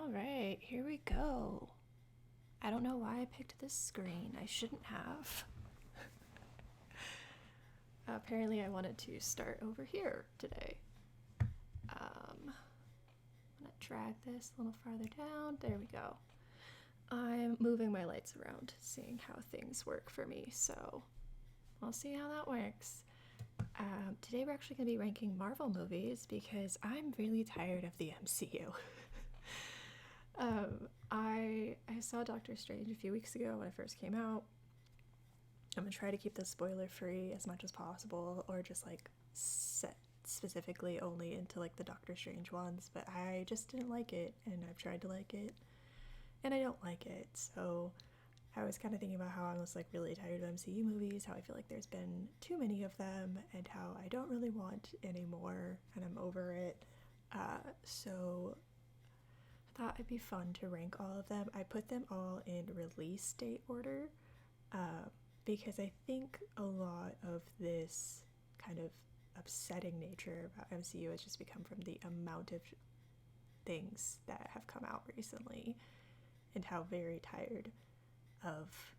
Alright, here we go. I don't know why I picked this screen. I shouldn't have. Apparently I wanted to start over here today. I'm gonna drag this a little farther down. There we go. I'm moving my lights around, seeing how things work for me, so we'll see how that works. Today we're actually going to be ranking Marvel movies because I'm really tired of the MCU. I saw Doctor Strange a few weeks ago when it first came out. I'm going to try to keep this spoiler free as much as possible, or just like set specifically only into like the Doctor Strange ones, but I just didn't like it, and I've tried to like it, and I don't like it, so I was kind of thinking about how I was like really tired of MCU movies, how I feel like there's been too many of them, and how I don't really want any more, and I'm over it. So I thought it'd be fun to rank all of them. I put them all in release date order, because I think a lot of this kind of upsetting nature about MCU has just become from the amount of things that have come out recently, and how very tired of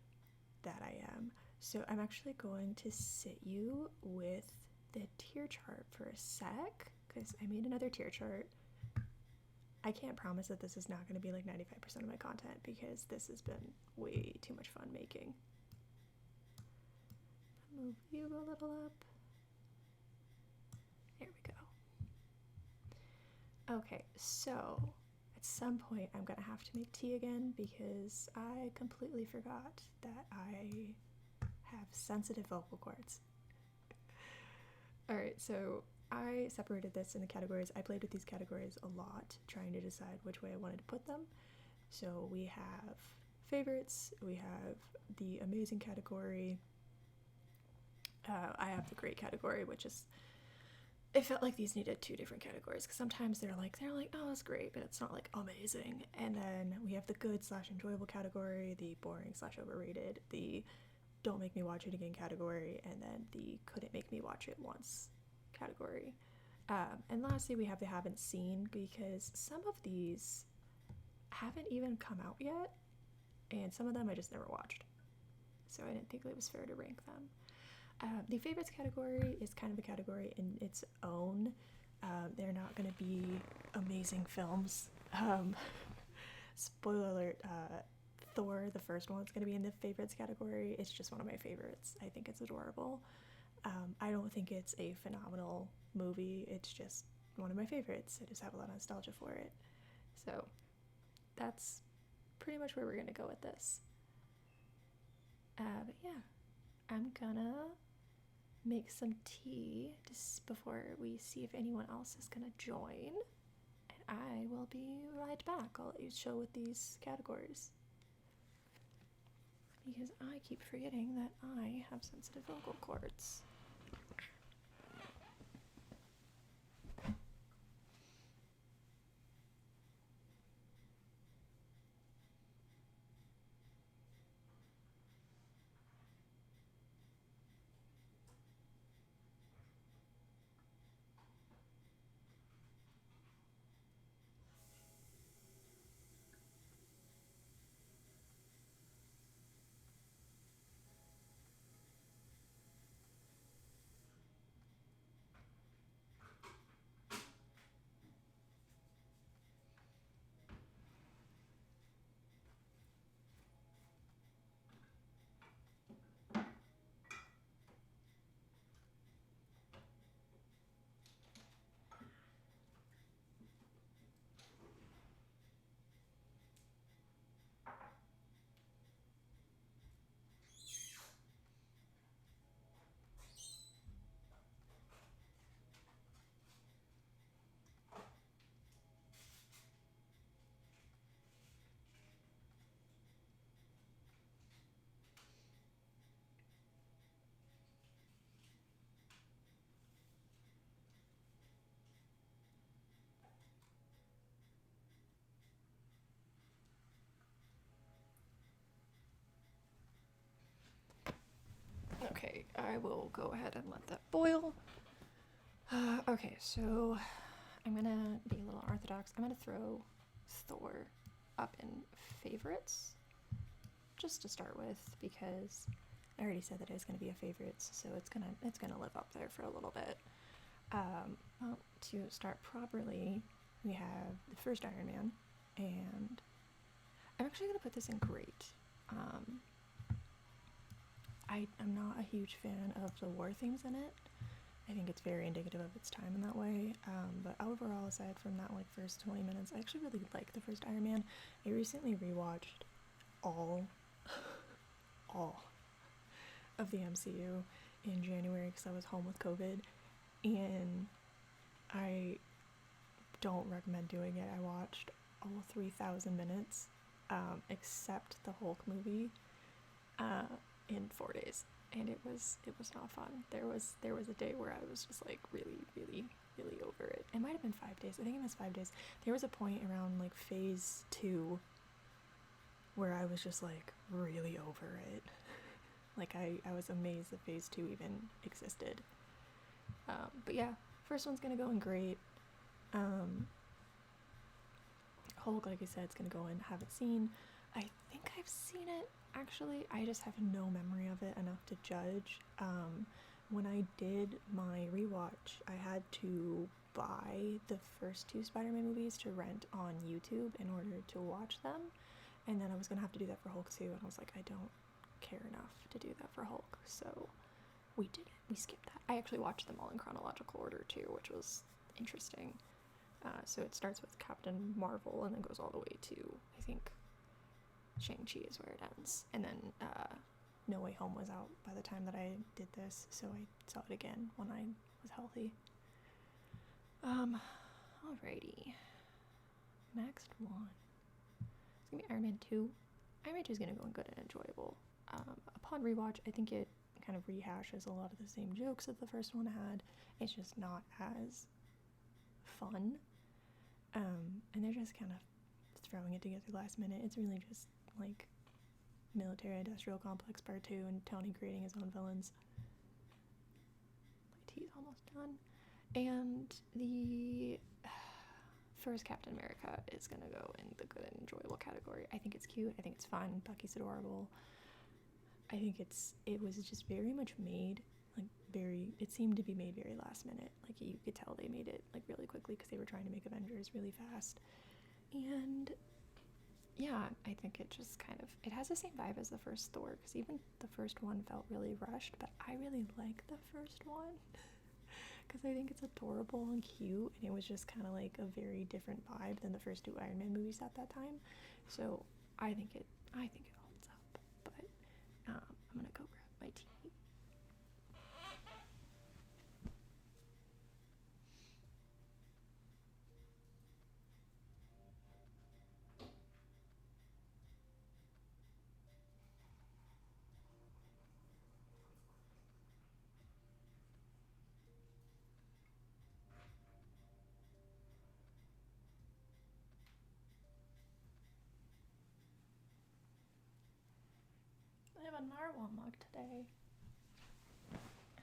that I am. So I'm actually going to sit you with the tier chart for a sec, because I made another tier chart. I can't promise that this is not going to be like 95% of my content, because this has been way too much fun making. Move you a little up. There we go. Okay, so at some point I'm gonna have to make tea again, because I completely forgot that I have sensitive vocal cords. Alright, so I separated this into categories. I played with these categories a lot, trying to decide which way I wanted to put them. So we have favorites, we have the amazing category, I have the great category, which is, it felt like these needed two different categories, because sometimes they're like, oh, it's great, but it's not like amazing. And then we have the good / enjoyable category, the boring / overrated, the don't make me watch it again category, and then the couldn't make me watch it once category. And lastly, we have the haven't seen, because some of these haven't even come out yet, and some of them I just never watched. So I didn't think it was fair to rank them. The favorites category is kind of a category in its own. They're not going to be amazing films. Spoiler alert, Thor, the first one, is going to be in the favorites category. It's just one of my favorites. I think it's adorable. I don't think it's a phenomenal movie. It's just one of my favorites. I just have a lot of nostalgia for it. So that's pretty much where we're going to go with this. But yeah, I'm gonna make some tea just before we see if anyone else is gonna join, and I will be right back. I'll let you show with these categories, because I keep forgetting that I have sensitive vocal cords. Okay, I will go ahead and let that boil. Okay, so I'm gonna be a little orthodox. I'm gonna throw Thor up in favorites, just to start with, because I already said that it was going to be a favorites, so it's gonna live up there for a little bit. Well, to start properly, we have the first Iron Man, and I'm actually going to put this in great. I'm not a huge fan of the war themes in it. I think it's very indicative of its time in that way, but overall, aside from that like first 20 minutes, I actually really like the first Iron Man. I recently rewatched all of the MCU in January because I was home with COVID, and I don't recommend doing it. I watched all 3,000 minutes, except the Hulk movie, in 4 days, and it was not fun. There was a day where I was just like really over it. It might have been 5 days. I think it was 5 days. There was a point around like phase 2 where I was just like really over it. Like I was amazed that phase 2 even existed. But yeah, first one's gonna go in great. Hulk, like I said, it's gonna go in haven't seen. I think I've seen it, actually. I just have no memory of it enough to judge. When I did my rewatch, I had to buy the first 2 Spider-Man movies to rent on YouTube in order to watch them, and then I was gonna have to do that for Hulk too, and I was like, I don't care enough to do that for Hulk, so we did it. We skipped that. I actually watched them all in chronological order too, which was interesting. So it starts with Captain Marvel and then goes all the way to, I think, Shang-Chi is where it ends. And then No Way Home was out by the time that I did this, so I saw it again when I was healthy. Alrighty. Next one. It's gonna be Iron Man 2. Iron Man 2 is gonna go in good and enjoyable. Upon rewatch, I think it kind of rehashes a lot of the same jokes that the first one had. It's just not as fun. And they're just kind of throwing it together last minute. It's really just like military industrial complex part 2 and Tony creating his own villains. My tea's almost done. And the first Captain America is gonna go in the good and enjoyable category. I think it's cute. I think it's fun. Bucky's adorable. I think it was just very much made it seemed to be made very last minute. Like you could tell they made it like really quickly because they were trying to make Avengers really fast. And yeah, I think it just kind of, it has the same vibe as the first Thor, because even the first one felt really rushed, but I really like the first one because I think it's adorable and cute, and it was just kind of like a very different vibe than the first 2 Iron Man movies at that time. So I think it holds up. But I'm gonna go grab my tea. I have a narwhal mug today.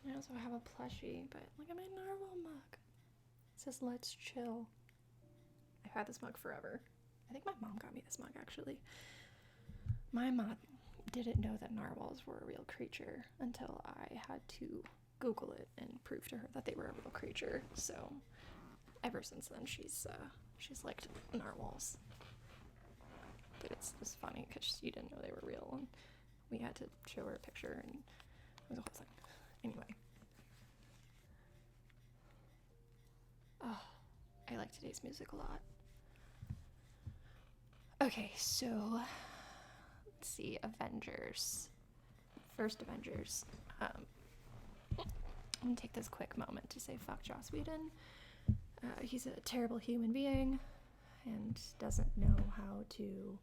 And I also have a plushie, but look at my narwhal mug. It says let's chill. I've had this mug forever. I think my mom got me this mug, actually. My mom didn't know that narwhals were a real creature until I had to Google it and prove to her that they were a real creature. So ever since then, she's liked narwhals. But it's funny because you didn't know they were real, and we had to show her a picture, and it was a whole thing. Anyway. Oh, I like today's music a lot. Okay, so let's see. Avengers. First Avengers. I'm gonna take this quick moment to say fuck Joss Whedon. He's a terrible human being and doesn't know how to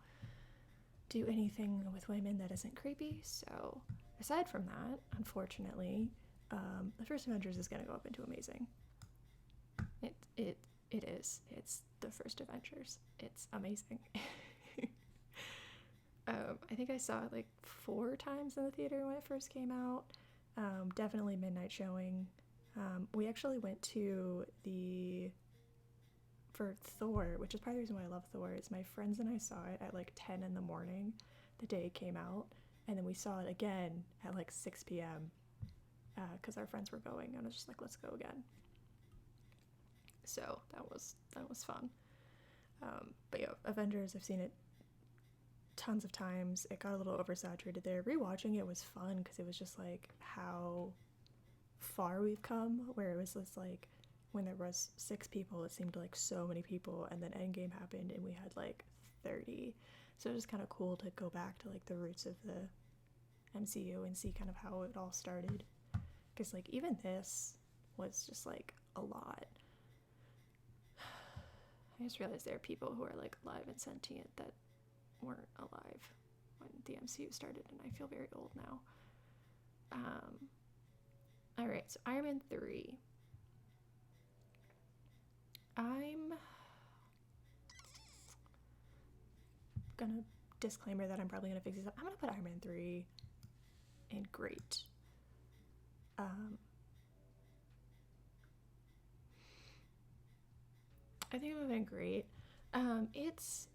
do anything with women that isn't creepy. So aside from that, unfortunately, the first Avengers is gonna go up into amazing. It is. It's the first Avengers. It's amazing. I think I saw it like 4 times in the theater when it first came out. Definitely midnight showing. We actually went to the for Thor, which is probably the reason why I love Thor, is my friends and I saw it at like 10 in the morning the day it came out, and then we saw it again at like 6 p.m. Because our friends were going, and I was just like, let's go again. So that was fun. But yeah, Avengers, I've seen it tons of times. It got a little oversaturated there. Rewatching it was fun because it was just like how far we've come, where it was just like when there was 6 people, it seemed like so many people, and then Endgame happened and we had like 30. So it was kind of cool to go back to like the roots of the MCU and see kind of how it all started. Because like even this was just like a lot. I just realized there are people who are like alive and sentient that weren't alive when the MCU started, and I feel very old now. Alright, so Iron Man 3. I'm gonna disclaimer that I'm probably gonna fix this up. I'm gonna put Iron Man 3 in great. I think it would have been great. It's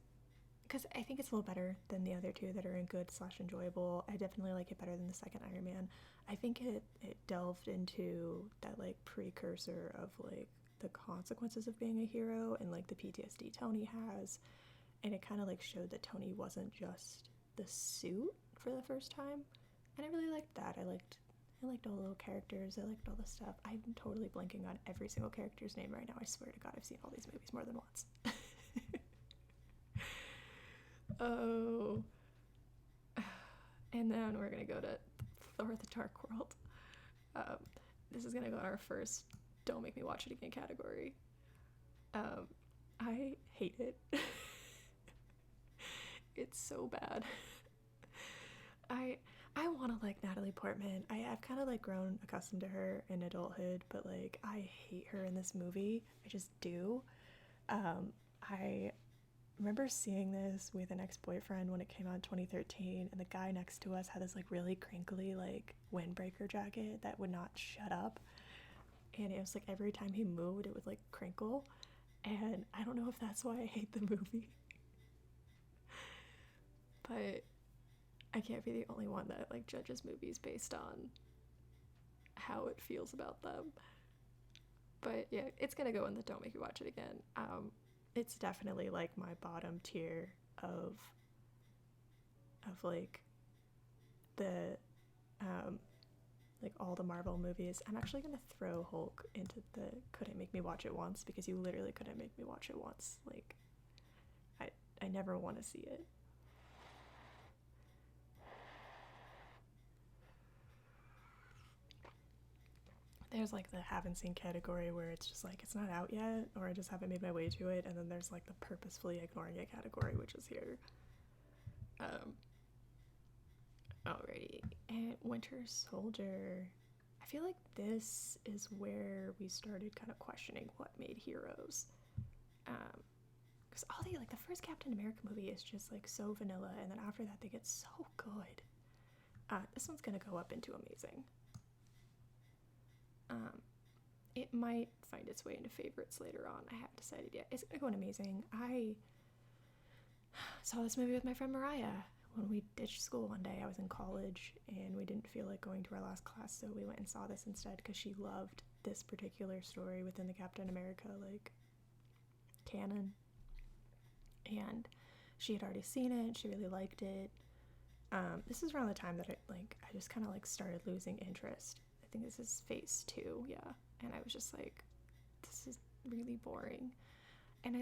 because I think it's a little better than the other two that are in good / enjoyable. I definitely like it better than the second Iron Man. I think it delved into that like precursor of like the consequences of being a hero and like the PTSD Tony has, and it kind of like showed that Tony wasn't just the suit for the first time, and I really liked that. I liked all the little characters. I liked all the stuff. I'm totally blanking on every single character's name right now. I swear to God, I've seen all these movies more than once. Oh. And then we're going to go to Thor the Dark World. This is going to go in our first Don't Make Me Watch It Again category. I hate it. It's so bad. I want to like Natalie Portman. I've kind of like grown accustomed to her in adulthood, but like I hate her in this movie. I just do. I remember seeing this with an ex-boyfriend when it came out in 2013, and the guy next to us had this like really crinkly like windbreaker jacket that would not shut up, and it was like every time he moved it would like crinkle, and I don't know if that's why I hate the movie. But I can't be the only one that like judges movies based on how it feels about them. But yeah, it's gonna go in the Don't Make Me Watch It Again. It's definitely like my bottom tier of like the like all the Marvel movies. I'm actually gonna throw Hulk into the couldn't make me watch it once, because you literally couldn't make me watch it once. Like I never want to see it. There's like the haven't seen category where it's just like it's not out yet, or I just haven't made my way to it, and then there's like the purposefully ignoring it category, which is here. Alrighty, and Winter Soldier. I feel like this is where we started kind of questioning what made heroes. Because all the like the first Captain America movie is just like so vanilla, and then after that they get so good. This one's gonna go up into amazing. It might find its way into favorites later on. I haven't decided yet. It's gonna go in amazing. I saw this movie with my friend Mariah when we ditched school one day. I was in college and we didn't feel like going to our last class, so we went and saw this instead because she loved this particular story within the Captain America like canon, and she had already seen it. She really liked it. This is around the time that I just kind of like started losing interest. I think this is phase 2, yeah. And I was just like, this is really boring. And I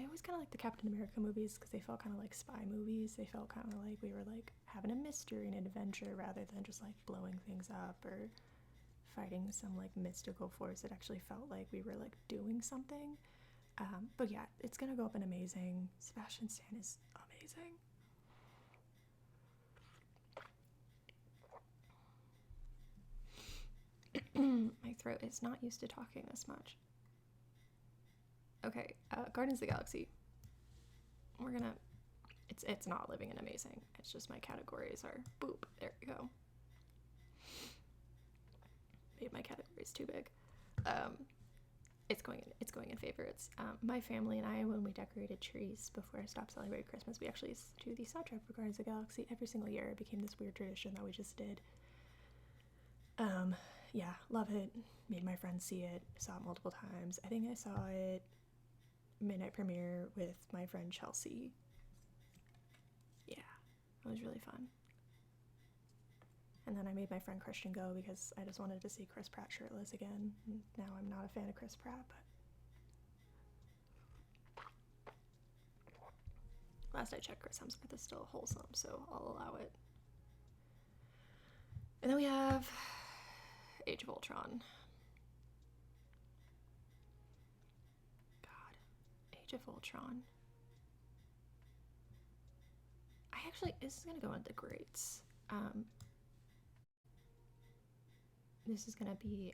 always kind of like the Captain America movies because they felt kind of like spy movies. They felt kind of like we were like having a mystery and an adventure rather than just like blowing things up or fighting some like mystical force. It actually felt like we were like doing something. But yeah, it's gonna go up in amazing. Sebastian Stan is amazing. My throat is not used to talking this much. Okay, Guardians of the Galaxy. It's not living in amazing. It's just my categories are boop. There we go. Made my categories too big. it's going in favorites. My family and I, when we decorated trees before I stopped celebrating Christmas, we actually used to do the soundtrack for Guardians of the Galaxy every single year. It became this weird tradition that we just did. Yeah, love it. Made my friends see it. Saw it multiple times. I think I saw it midnight premiere with my friend Chelsea. Yeah, it was really fun. And then I made my friend Christian go because I just wanted to see Chris Pratt shirtless again. Now I'm not a fan of Chris Pratt, but last I checked, Chris Hemsworth is still wholesome, so I'll allow it. And then we have Age of Ultron. God, Age of Ultron. This is gonna go into the greats. This is gonna be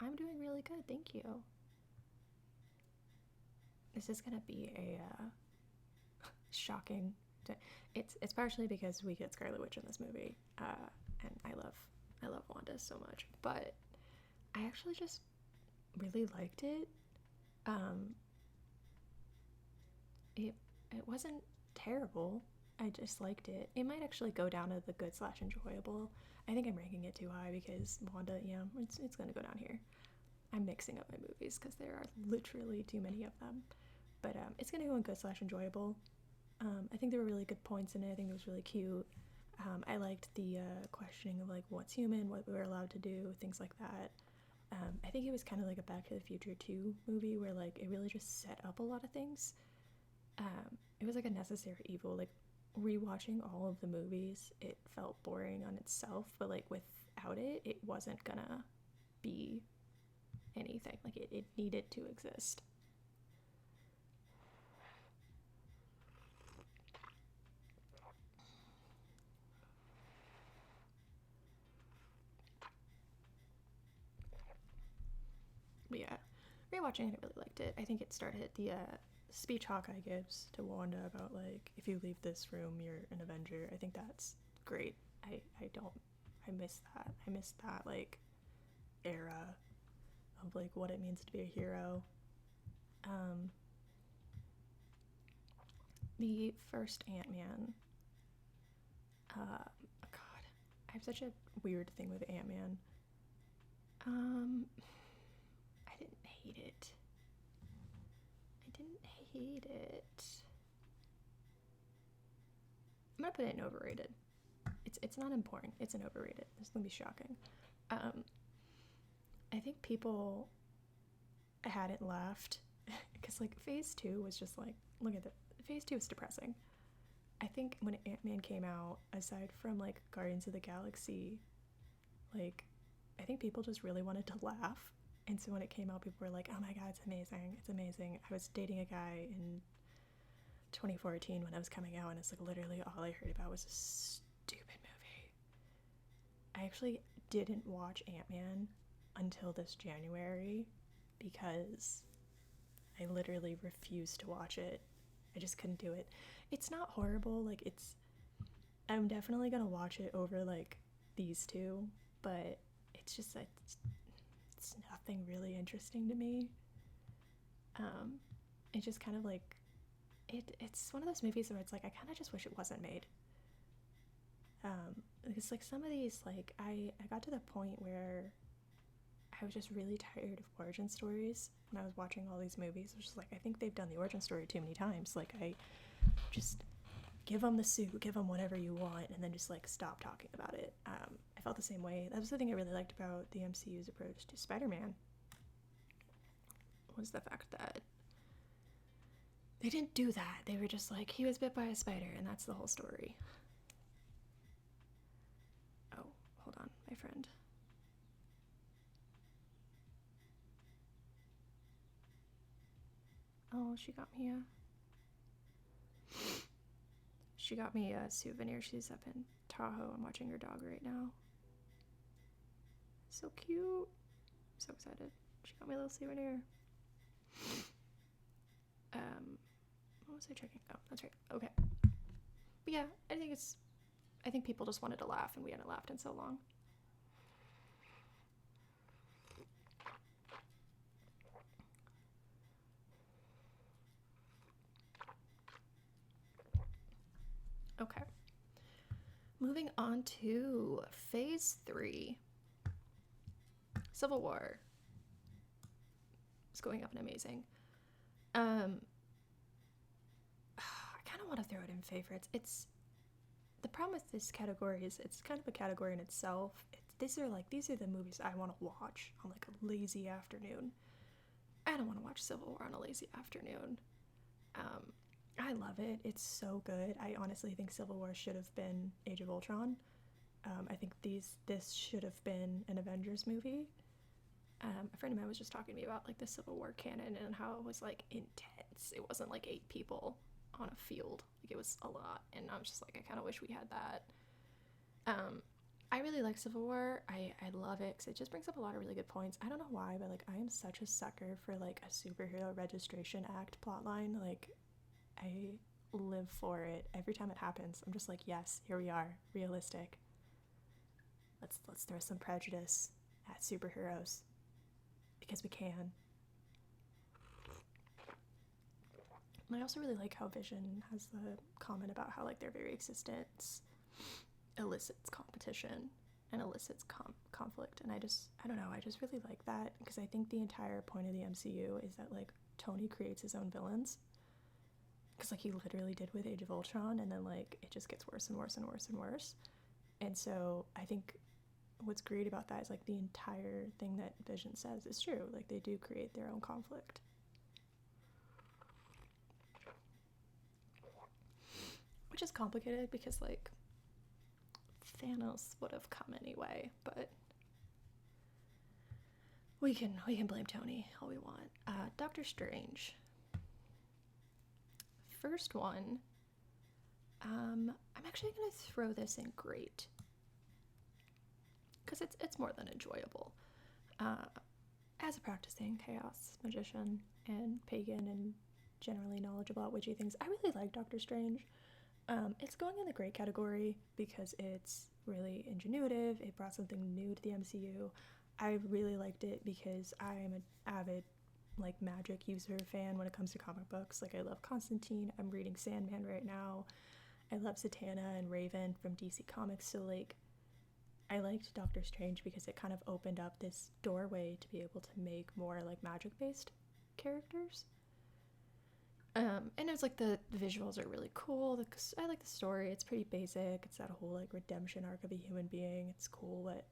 I'm doing really good, thank you. This is gonna be a shocking. It's partially because we get Scarlet Witch in this movie, and I love Wanda so much, but I actually just really liked it. It wasn't terrible. I just liked it. It might actually go down to the good/enjoyable. I think I'm ranking it too high because Wanda, yeah, it's gonna go down here. I'm mixing up my movies because there are literally too many of them. But it's gonna go in good/enjoyable. I think there were really good points in it. I think it was really cute. I liked the questioning of like what's human, what we were allowed to do, things like that. I think it was kind of like a Back to the Future 2 movie where like it really just set up a lot of things. It was like a necessary evil. Like rewatching all of the movies, it felt boring on itself, but like without it, it wasn't gonna be anything. Like it needed to exist. But yeah, rewatching it, I really liked it. I think it started the speech Hawkeye gives to Wanda about like, if you leave this room, you're an Avenger. I think that's great. I miss that. I miss that like era of like what it means to be a hero. The first Ant-Man. God, I have such a weird thing with Ant-Man. I didn't hate it. I'm gonna put it in overrated. It's not important. It's an overrated. This is gonna be shocking. I think people hadn't laughed because like Phase 2 was just like, look at that. Phase 2 is depressing. I think when Ant-Man came out, aside from like Guardians of the Galaxy, like I think people just really wanted to laugh. And so when it came out, people were like, oh my god, it's amazing. It's amazing. I was dating a guy in 2014 when it was coming out, and it's like literally all I heard about was a stupid movie. I actually didn't watch Ant-Man until this January because I literally refused to watch it. I just couldn't do it. It's not horrible. Like I'm definitely gonna watch it over like these two, but it's just like it's nothing really interesting to me. It just kind of like it's one of those movies where it's like I kind of just wish it wasn't made. Because like some of these, like I got to the point where I was just really tired of origin stories when I was watching all these movies. It was just like, I think they've done the origin story too many times. Like I just give them the suit, give them whatever you want, and then just like stop talking about it. I felt the same way. That was the thing I really liked about the MCU's approach to Spider-Man, was the fact that they didn't do that. They were just like, he was bit by a spider, and that's the whole story. Oh, hold on, my friend. Oh, she got me a souvenir. She's up in Tahoe. I'm watching her dog right now. So cute. So excited. She got me a little souvenir. What was I checking? Oh, that's right. Okay. But yeah, I think people just wanted to laugh, and we hadn't laughed in so long. Moving on to Phase 3. Civil War. It's going up and amazing. I kind of want to throw it in favorites. It's the problem with this category is it's kind of a category in itself. These are the movies I want to watch on like a lazy afternoon. I don't want to watch Civil War on a lazy afternoon. I love it. It's so good. I honestly think Civil War should have been Age of Ultron. I think this should have been an Avengers movie. A friend of mine was just talking to me about like the Civil War canon and how it was like intense. It wasn't like 8 people on a field. Like it was a lot, and I was just like, I kind of wish we had that. I really like Civil War. I love it because it just brings up a lot of really good points. I don't know why, but like I am such a sucker for like a superhero registration act plotline. Like I live for it every time it happens. I'm just like, yes, here we are, realistic. Let's throw some prejudice at superheroes because we can. And I also really like how Vision has the comment about how like their very existence elicits competition and elicits conflict, and I don't know, I just really like that because I think the entire point of the MCU is that like Tony creates his own villains, because like he literally did with Age of Ultron, and then like it just gets worse and worse and worse and worse. And so I think what's great about that is like the entire thing that Vision says is true. Like they do create their own conflict. Which is complicated because like Thanos would have come anyway, but we can blame Tony all we want. Doctor Strange. First one, I'm actually gonna throw this in great because it's more than enjoyable. As a practicing chaos magician and pagan and generally knowledgeable about witchy things, I really like Doctor Strange. It's going in the great category because it's really ingenuitive. It brought something new to the MCU. I really liked it because I'm an avid like magic user fan when it comes to comic books. Like I love Constantine. I'm reading Sandman right now. I love Zatanna and Raven from DC Comics. So like I liked Doctor Strange because it kind of opened up this doorway to be able to make more like magic based characters. And it was like the visuals are really cool. I like the story. It's pretty basic. It's that whole like redemption arc of a human being. It's cool, but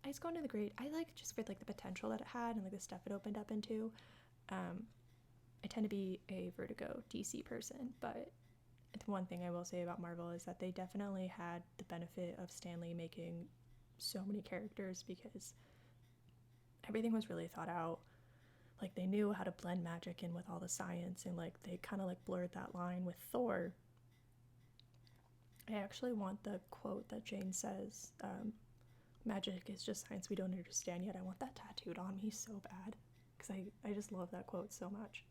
it's going to the great. I like just for like the potential that it had and like the stuff it opened up into. I tend to be a Vertigo DC person, but the one thing I will say about Marvel is that they definitely had the benefit of Stan Lee making so many characters because everything was really thought out. Like they knew how to blend magic in with all the science, and like they kind of like blurred that line with Thor. I actually want the quote that Jane says, magic is just science we don't understand yet. I want that tattooed on me so bad because I just love that quote so much.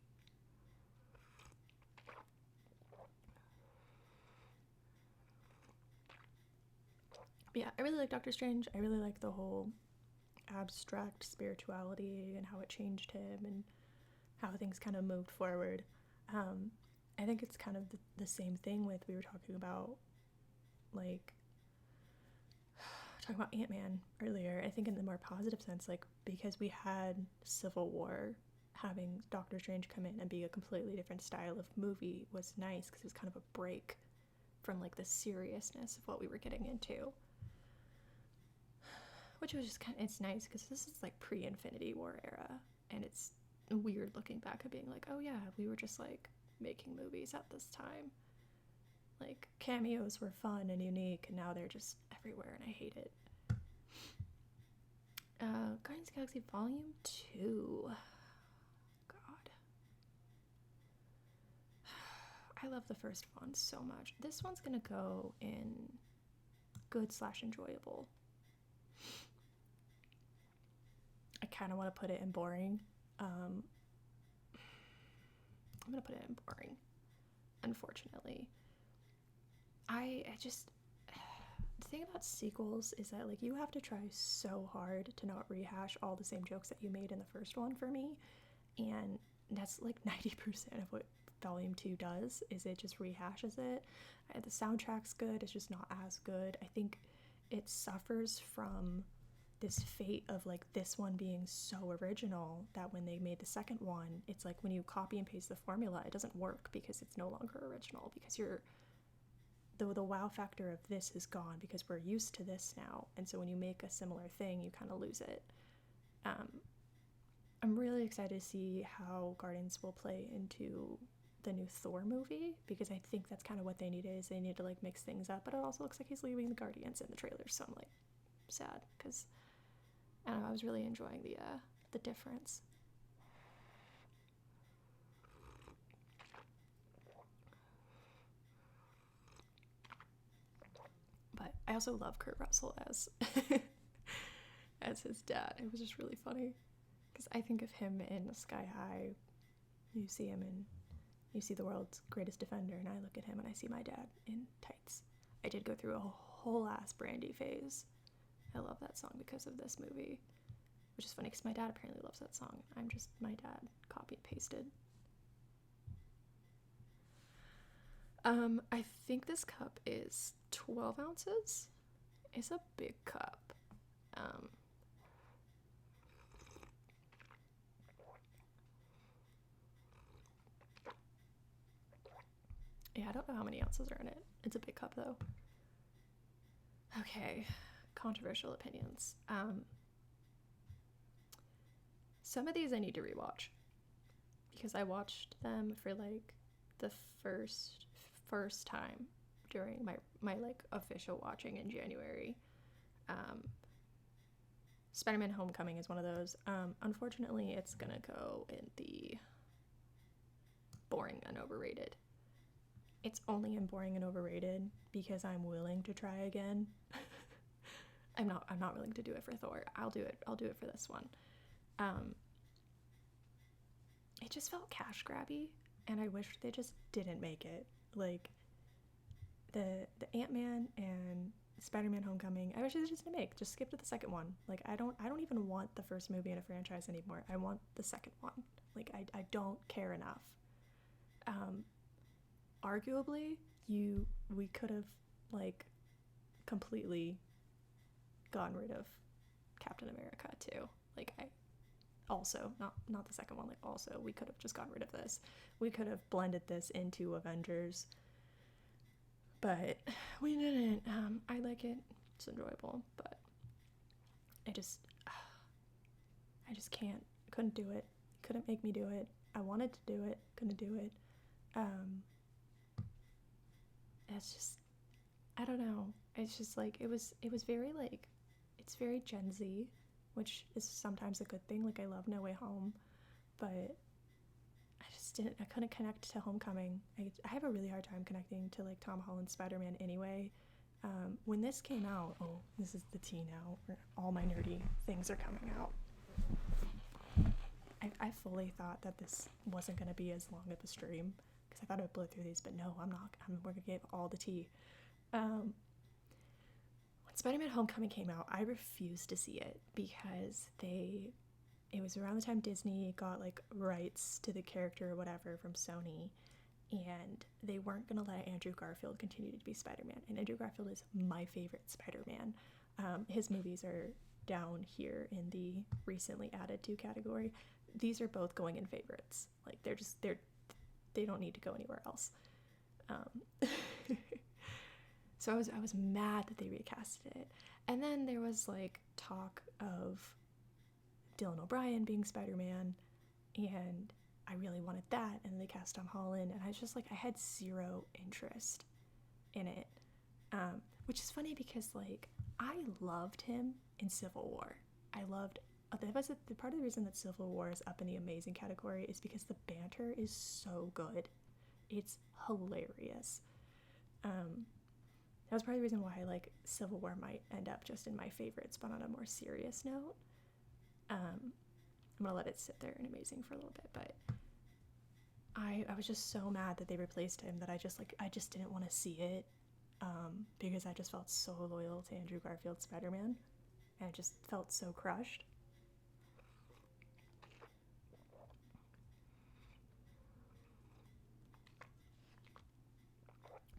But yeah, I really like Doctor Strange. I really like the whole abstract spirituality and how it changed him and how things kind of moved forward. I think it's kind of the same thing with, we were talking about like talking about Ant-Man earlier. I think in the more positive sense, like because we had Civil War, having Doctor Strange come in and be a completely different style of movie was nice because it was kind of a break from like the seriousness of what we were getting into. Which was just kind of, it's nice because this is like pre-Infinity War era, and it's weird looking back at being like, oh yeah, we were just like making movies at this time. Like cameos were fun and unique, and now they're just everywhere, and I hate it. Guardians of the Galaxy Volume 2. God. I love the first one so much. This one's gonna go in good/enjoyable. I kind of want to put it in boring. I'm going to put it in boring, unfortunately. I just, the thing about sequels is that like you have to try so hard to not rehash all the same jokes that you made in the first one for me, and that's like 90% of what Volume 2 does, is it just rehashes it. The soundtrack's good, it's just not as good. I think it suffers from this fate of like this one being so original that when they made the second one, it's like when you copy and paste the formula, it doesn't work because it's no longer original, because the wow factor of this is gone because we're used to this now, and so when you make a similar thing, you kind of lose it. I'm really excited to see how Guardians will play into the new Thor movie, because I think that's kind of what they needed, is they need to like mix things up, but it also looks like he's leaving the Guardians in the trailer, so I'm like sad, because I don't know, I was really enjoying the difference. But I also love Kurt Russell as as his dad. It was just really funny, because I think of him in Sky High. You see him in, you see the world's greatest defender, and I look at him and I see my dad in tights. I did go through a whole ass Brandy phase. I love that song because of this movie, which is funny because my dad apparently loves that song. I'm just, my dad copied and pasted. I think this cup is 12 ounces. It's a big cup. Yeah, I don't know how many ounces are in it. It's a big cup though. Okay, controversial opinions. Some of these I need to rewatch, because I watched them for like the first time during my like official watching in January. Spiderman Homecoming is one of those. Unfortunately, it's gonna go in the boring and overrated. It's only in boring and overrated because I'm willing to try again. I'm not willing to do it for Thor. I'll do it for this one. It just felt cash grabby, and I wish they just didn't make it. Like the Ant-Man and Spider-Man Homecoming, I wish they just didn't make. Just skip to the second one. Like I don't even want the first movie in a franchise anymore. I want the second one. Like I don't care enough. Arguably, we could have like completely gotten rid of Captain America too. Like I also, not the second one, like also we could have just gotten rid of this. We could have blended this into Avengers, but we didn't. I like it. It's enjoyable, but I just couldn't do it. Couldn't make me do it. I wanted to do it, couldn't do it. It's just, I don't know. It's just like, it was very like, it's very Gen Z, which is sometimes a good thing. Like I love No Way Home, but I couldn't connect to Homecoming. I have a really hard time connecting to like Tom Holland's Spider-Man anyway. When this came out, oh, this is the tea now, where all my nerdy things are coming out. I fully thought that this wasn't going to be as long of a stream, because I thought I would blow through these, but no, I'm not. We're going to give all the tea. When Spider-Man Homecoming came out, I refused to see it because it was around the time Disney got like rights to the character or whatever from Sony, and they weren't going to let Andrew Garfield continue to be Spider-Man. And Andrew Garfield is my favorite Spider-Man. His movies are down here in the recently added to category. These are both going in favorites. Like they don't need to go anywhere else. So I was mad that they recasted it. And then there was like talk of Dylan O'Brien being Spider-Man, and I really wanted that, and they cast Tom Holland, and I was just like, I had zero interest in it. Which is funny because like I loved him in Civil War. That was the part of the reason that Civil War is up in the amazing category is because the banter is so good. It's hilarious. That was part of the reason why like Civil War might end up just in my favorites, but on a more serious note. I'm gonna let it sit there in amazing for a little bit, but I was just so mad that they replaced him that I just didn't want to see it, because I just felt so loyal to Andrew Garfield's Spider-Man, and I just felt so crushed.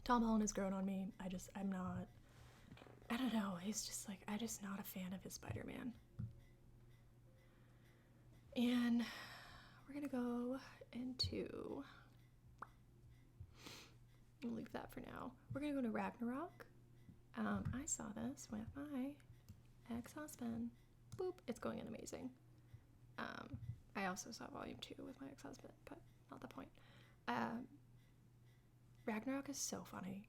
Tom Holland has grown on me. I'm not, I don't know, he's just like, I'm just not a fan of his Spider-Man. And we're gonna go into, we'll leave that for now. We're gonna go to Ragnarok. I saw this with my ex-husband. Boop, it's going in amazing. I also saw volume 2 with my ex-husband, but not the point. Ragnarok is so funny.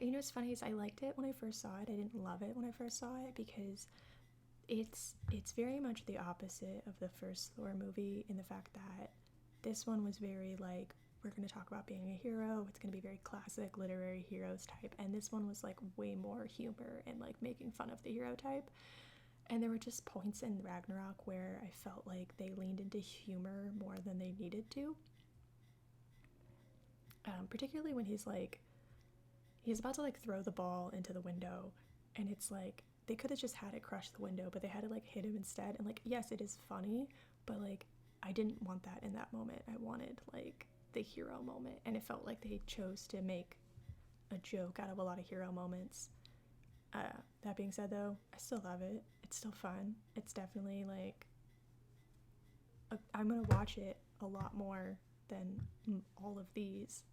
You know what's funny is I liked it when I first saw it. I didn't love it when I first saw it because it's very much the opposite of the first Thor movie in the fact that this one was very like, we're going to talk about being a hero. It's going to be very classic literary heroes type. And this one was like way more humor and like making fun of the hero type. And there were just points in Ragnarok where I felt like they leaned into humor more than they needed to. Particularly when he's about to like throw the ball into the window, and it's like they could have just had it crush the window, but they had to like hit him instead. And like, yes, it is funny, but like I didn't want that in that moment. I wanted like the hero moment, and it felt like they chose to make a joke out of a lot of hero moments. That being said though, I still love it. It's still fun. It's definitely like I'm gonna watch it a lot more than all of these,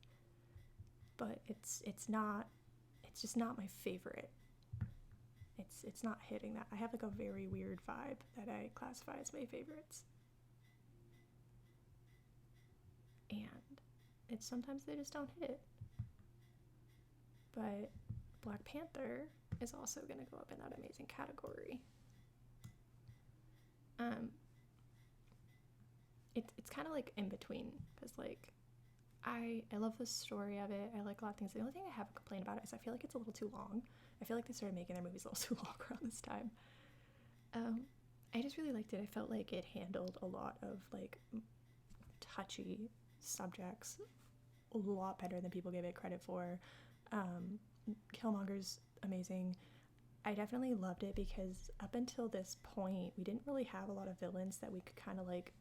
but it's just not my favorite. It's not hitting that. I have like a very weird vibe that I classify as my favorites, and it's sometimes they just don't hit. But Black Panther is also going to go up in that amazing category. It's kind of like in between, because like I love the story of it. I like a lot of things. The only thing I have a complaint about it is I feel like it's a little too long. I feel like they started making their movies a little too long around this time. I just really liked it. I felt like it handled a lot of like touchy subjects a lot better than people give it credit for. Killmonger's amazing. I definitely loved it because up until this point we didn't really have a lot of villains that we could kind of like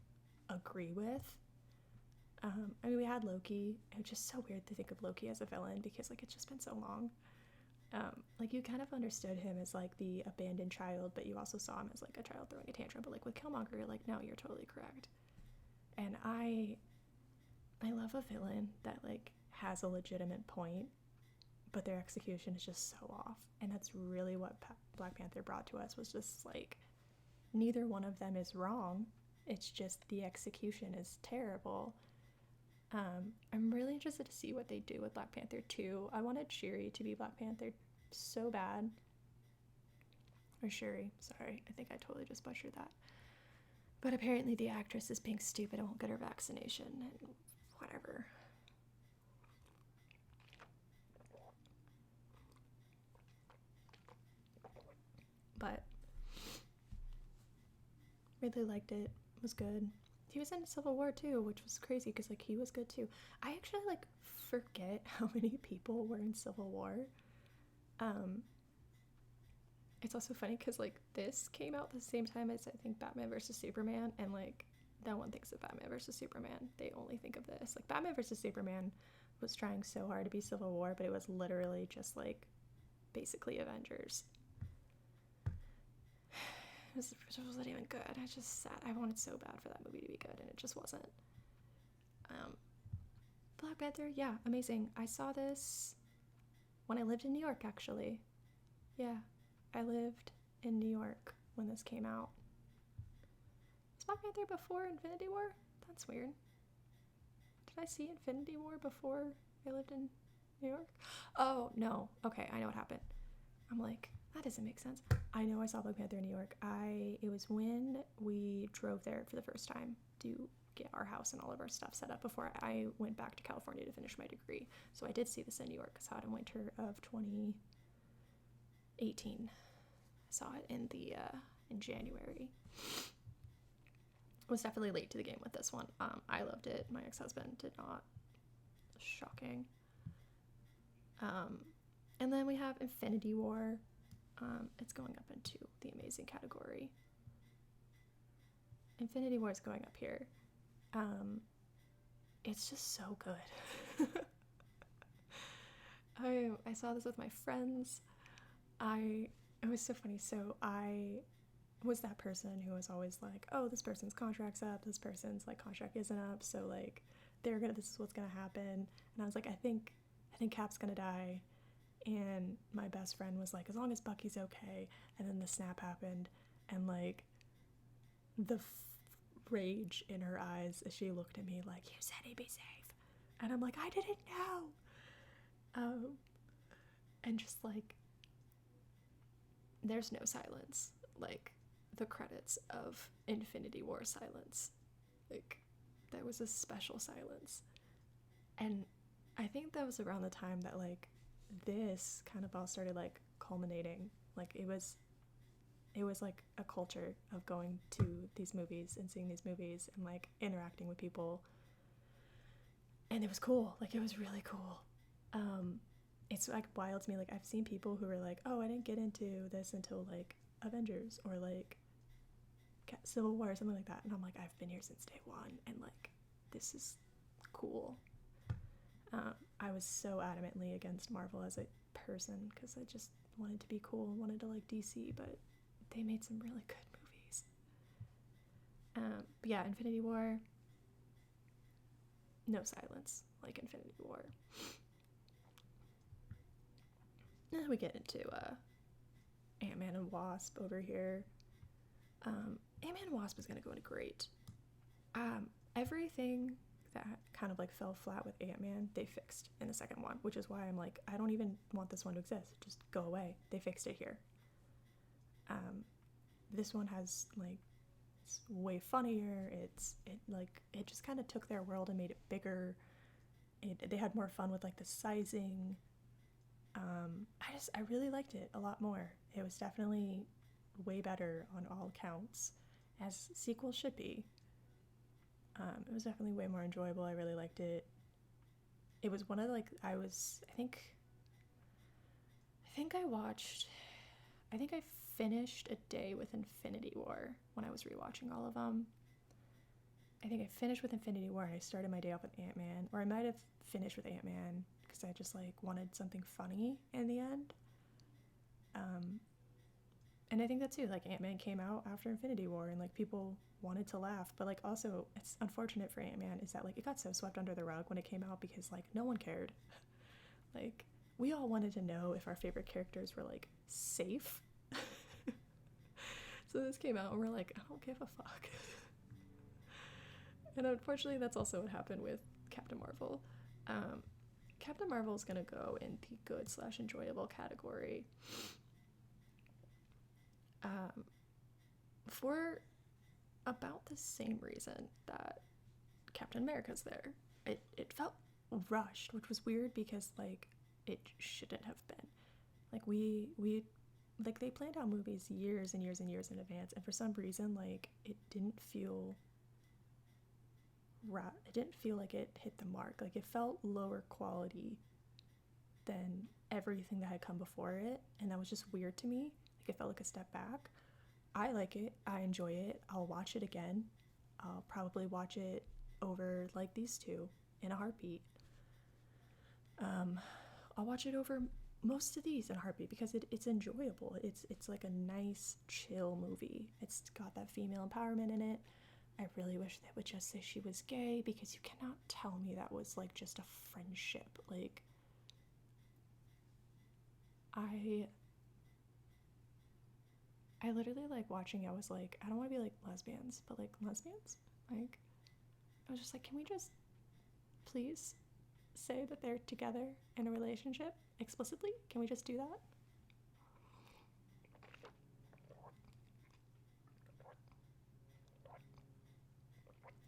agree with. I mean, we had Loki. It's just so weird to think of Loki as a villain because like it's just been so long. Like you kind of understood him as like the abandoned child, but you also saw him as like a child throwing a tantrum. But like with Killmonger, you're like, no, you're totally correct. And I love a villain that like has a legitimate point, but their execution is just so off. And that's really what Black Panther brought to us, was just like neither one of them is wrong. It's just the execution is terrible. I'm really interested to see what they do with Black Panther 2. I wanted Shuri to be Black Panther so bad. Or Shuri, sorry. I think I totally just butchered that. But apparently the actress is being stupid and won't get her vaccination and whatever. But really liked it. It was good. He was in Civil War too, which was crazy because like he was good too. I actually like forget how many people were in Civil War. It's also funny because like this came out the same time as I think Batman vs Superman, and like no one thinks of Batman vs Superman. They only think of this. Like Batman vs Superman was trying so hard to be Civil War, but it was literally just like basically Avengers. It wasn't even good. I just sat. I wanted so bad for that movie to be good, and it just wasn't. Black Panther, yeah, amazing. I saw this when I lived in New York, actually. Yeah, I lived in New York when this came out. Was Black Panther before Infinity War? That's weird. Did I see Infinity War before I lived in New York? Oh, no. Okay, I know what happened. I'm like, that doesn't make sense. I know I saw Black Panther in New York. It was when we drove there for the first time to get our house and all of our stuff set up before I went back to California to finish my degree. So I did see this in New York. I saw it in winter of 2018. I saw it in January. I was definitely late to the game with this one. I loved it. My ex-husband did not. Shocking. And then we have Infinity War. It's going up into the amazing category. Infinity War is going up here. it's just so good. I saw this with my friends. It was so funny. So I was that person who was always like, oh, this person's contract's up, this person's like contract isn't up, so like this is what's gonna happen. And I was like, I think Cap's gonna die. And my best friend was like, as long as Bucky's okay. And then the snap happened, and like the rage in her eyes as she looked at me like, you said he'd be safe. And I'm like, I didn't know. And just like, there's no silence, like the credits of Infinity War silence. Like, there was a special silence. And I think that was around the time that like this kind of all started like culminating. Like it was like a culture of going to these movies and seeing these movies and like interacting with people, and it was cool. Like, it was really cool. It's like wild to me. Like, I've seen people who are like, oh, I didn't get into this until like Avengers or like Civil War or something like that, and I'm like, I've been here since day one, and like, this is cool. I was so adamantly against Marvel as a person because I just wanted to be cool and wanted to like DC, but they made some really good movies. But yeah, Infinity War, no silence like Infinity War. Then we get into Ant-Man and Wasp over here. Ant-Man and Wasp is going to go into great. Everything that kind of like fell flat with Ant-Man, they fixed in the second one, which is why I'm like, I don't even want this one to exist. Just go away. They fixed it here. This one has like, it's way funnier. It just kind of took their world and made it bigger. They had more fun with like the sizing. I really liked it a lot more. It was definitely way better on all counts, as sequels should be. It was definitely way more enjoyable. I really liked it. It was one of like, I finished a day with Infinity War when I was rewatching all of them. I think I finished with Infinity War and I started my day off with Ant-Man, or I might have finished with Ant-Man because I just like wanted something funny in the end. And I think that too, like Ant-Man came out after Infinity War and like people wanted to laugh, but like also it's unfortunate for Ant-Man is that like it got so swept under the rug when it came out because like no one cared. Like, we all wanted to know if our favorite characters were like safe. So this came out and we're like, I don't give a fuck. And unfortunately that's also what happened with Captain Marvel. Captain Marvel is gonna go in the good/enjoyable category. For about the same reason that Captain America's there. It felt rushed, which was weird because like it shouldn't have been. Like we like they planned out movies years and years and years in advance, and for some reason like it didn't feel right. It didn't feel like it hit the mark. Like, it felt lower quality than everything that had come before it, and that was just weird to me. Like, it felt like a step back. I like it. I enjoy it. I'll watch it again. I'll probably watch it over like these two in a heartbeat. I'll watch it over most of these in a heartbeat because it's enjoyable. It's like a nice, chill movie. It's got that female empowerment in it. I really wish they would just say she was gay because you cannot tell me that was like just a friendship. Like, I literally like watching, I was like, I don't want to be like lesbians, but like lesbians? Like, I was just like, can we just please say that they're together in a relationship explicitly? Can we just do that?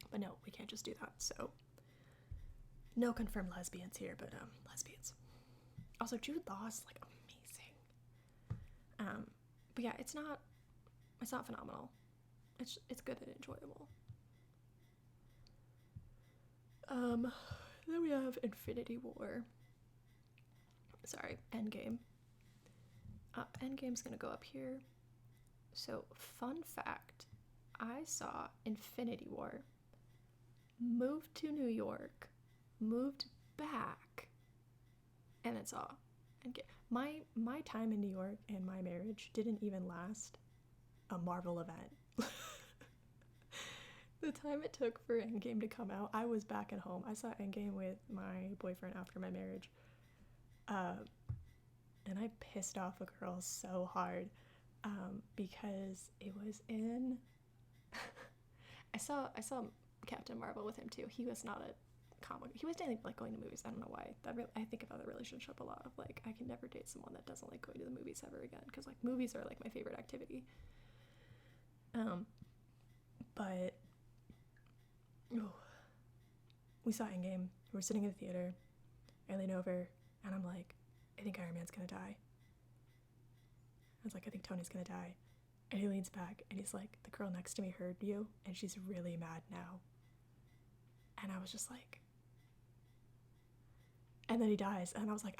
But no, we can't just do that. So no confirmed lesbians here, but lesbians. Also, Jude Law's like amazing. But yeah, it's not phenomenal. It's good and enjoyable. Then we have Infinity War. Sorry, Endgame. Endgame's gonna go up here. So, fun fact, I saw Infinity War moved to New York, moved back, and then saw Endgame. My time in New York and my marriage didn't even last a Marvel event. The time it took for Endgame to come out, I was back at home. I saw Endgame with my boyfriend after my marriage. And I pissed off a girl so hard because it was in... I saw Captain Marvel with him too. He was not a comic. He was dating, like, going to movies. I don't know why. I think about the relationship a lot of, like, I can never date someone that doesn't like going to the movies ever again, because, like, movies are, like, my favorite activity. But we saw Endgame. We're sitting in the theater. I lean over and I'm like, I think Iron Man's gonna die. I was like, I think Tony's gonna die. And he leans back and he's like, the girl next to me heard you and she's really mad now. And I was just like, and then he dies, and I was like,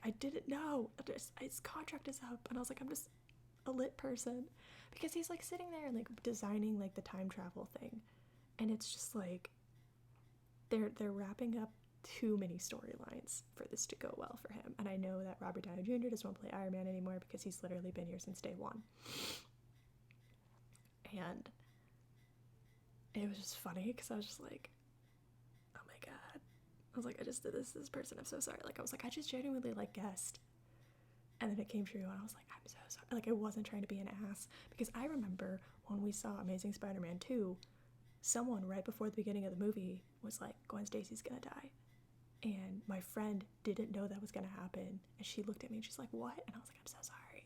I didn't know. His contract is up, and I was like, I'm just a lit person, because he's like sitting there and like designing like the time travel thing, and it's just like they're wrapping up too many storylines for this to go well for him. And I know that Robert Downey Jr. doesn't want to play Iron Man anymore because he's literally been here since day one. And it was just funny because I was just like, oh my god. I was like, I just did this to this person. I'm so sorry. Like, I was like, I just genuinely like guessed. And then it came true, and I was like, I'm so sorry. Like, I wasn't trying to be an ass, because I remember when we saw Amazing Spider-Man 2, someone right before the beginning of the movie was like, Gwen Stacy's gonna die. And my friend didn't know that was gonna happen, and she looked at me and she's like, what? And I was like, I'm so sorry.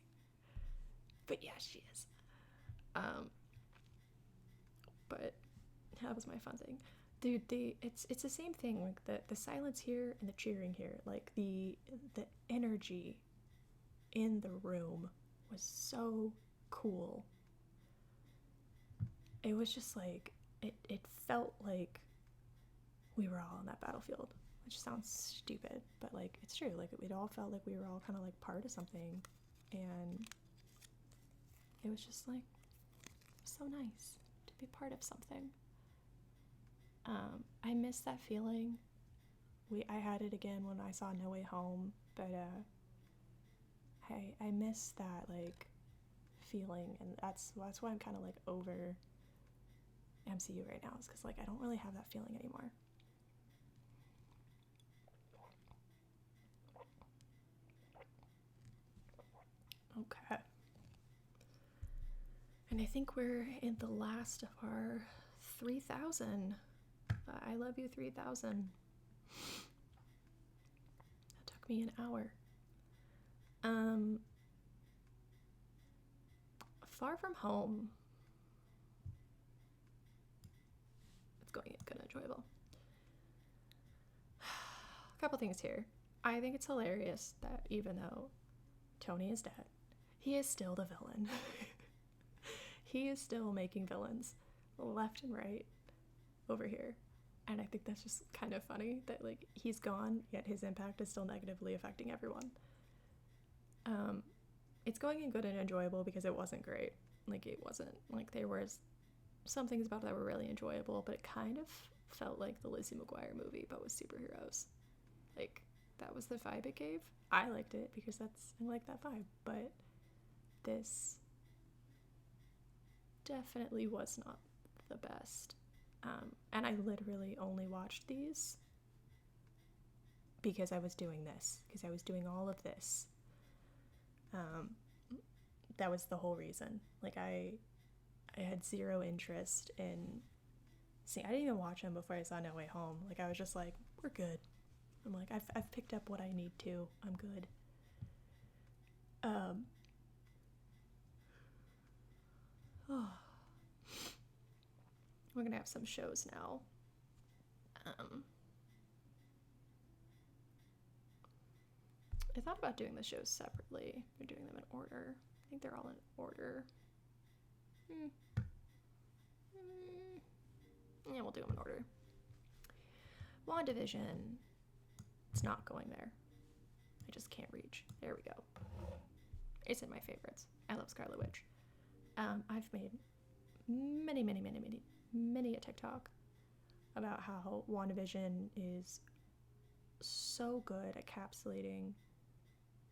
But yeah, she is. But that was my fun thing. Dude, it's the same thing, like the silence here and the cheering here, like the energy in the room was so cool. It was just like, it felt like we were all on that battlefield, which sounds stupid, but like, it's true. Like, it all felt like we were all kind of like part of something, and it was just like so nice to be part of something. I miss that feeling. I had it again when I saw No Way Home, but I miss that like feeling, and that's why I'm kind of like over MCU right now, is because like I don't really have that feeling anymore. Okay. And I think we're in the last of our 3,000. I love you 3,000. That took me an hour. Far From Home. It's going good, enjoyable. A couple things here. I think it's hilarious that even though Tony is dead, he is still the villain. He is still making villains left and right over here. And I think that's just kind of funny that like he's gone, yet his impact is still negatively affecting everyone. It's going in good and enjoyable because it wasn't great. Like, it wasn't, like, there was some things about it that were really enjoyable, but it kind of felt like the Lizzie McGuire movie, but with superheroes. Like, that was the vibe it gave. I liked it because I like that vibe, but this definitely was not the best. And I literally only watched these because I was doing this, because I was doing all of this. That was the whole reason. Like, I had zero interest in seeing. I didn't even watch them before I saw No Way Home. Like, I was just like, we're good. I'm like, I've picked up what I need to. I'm good. We're gonna have some shows now. I thought about doing the shows separately. We're doing them in order. I think they're all in order. Yeah, we'll do them in order. Wandavision. It's not going there. I just can't reach. There we go. It's in my favorites. I love Scarlet Witch. I've made many a TikTok about how WandaVision is so good at encapsulating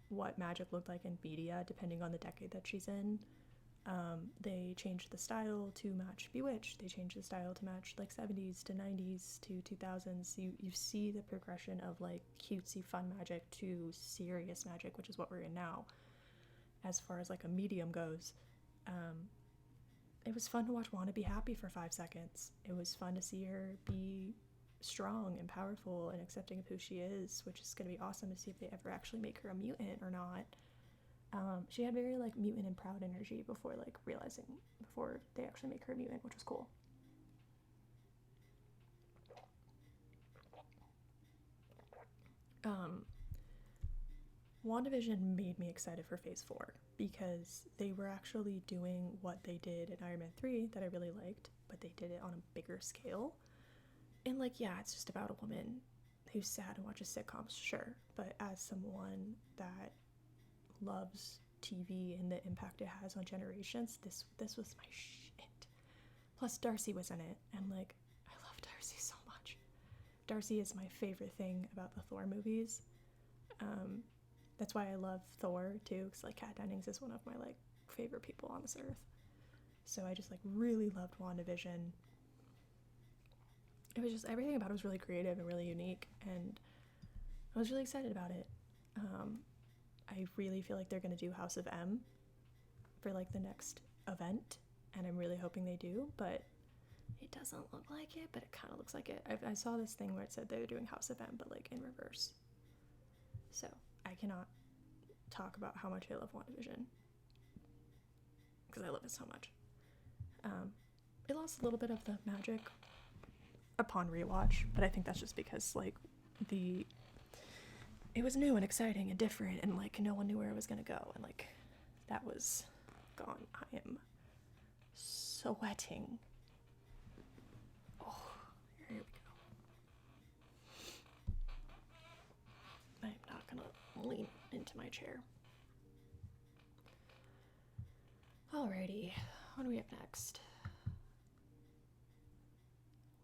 what magic looked like in media, depending on the decade that she's in. They changed the style to match Bewitched. They changed the style to match like 70s to 90s to 2000s. You see the progression of like cutesy fun magic to serious magic, which is what we're in now. As far as like a medium goes, it was fun to watch Wanda be happy for 5 seconds. It was fun to see her be strong and powerful and accepting of who she is, which is going to be awesome to see if they ever actually make her a mutant or not. She had very like mutant and proud energy before they actually make her a mutant, which was cool. WandaVision made me excited for Phase 4 because they were actually doing what they did in Iron Man 3 that I really liked, but they did it on a bigger scale. And like, yeah, it's just about a woman who's sad and watches sitcoms, sure, but as someone that loves TV and the impact it has on generations, this was my shit. Plus Darcy was in it, and like, I love Darcy so much. Darcy is my favorite thing about the Thor movies. That's why I love Thor too, because like Kat Dennings is one of my like favorite people on this earth. So I just like really loved WandaVision. It was just, everything about it was really creative and really unique, and I was really excited about it. I really feel like they're going to do House of M for like the next event, and I'm really hoping they do, but it doesn't look like it, but it kind of looks like it. I saw this thing where it said they were doing House of M, but like in reverse. So I cannot talk about how much I love WandaVision because I love it so much. It lost a little bit of the magic upon rewatch, but I think that's just because like it was new and exciting and different, and like no one knew where it was gonna go, and like that was gone. I am sweating. Oh, here we go. I'm not gonna lean into my chair. Alrighty, what do we have next?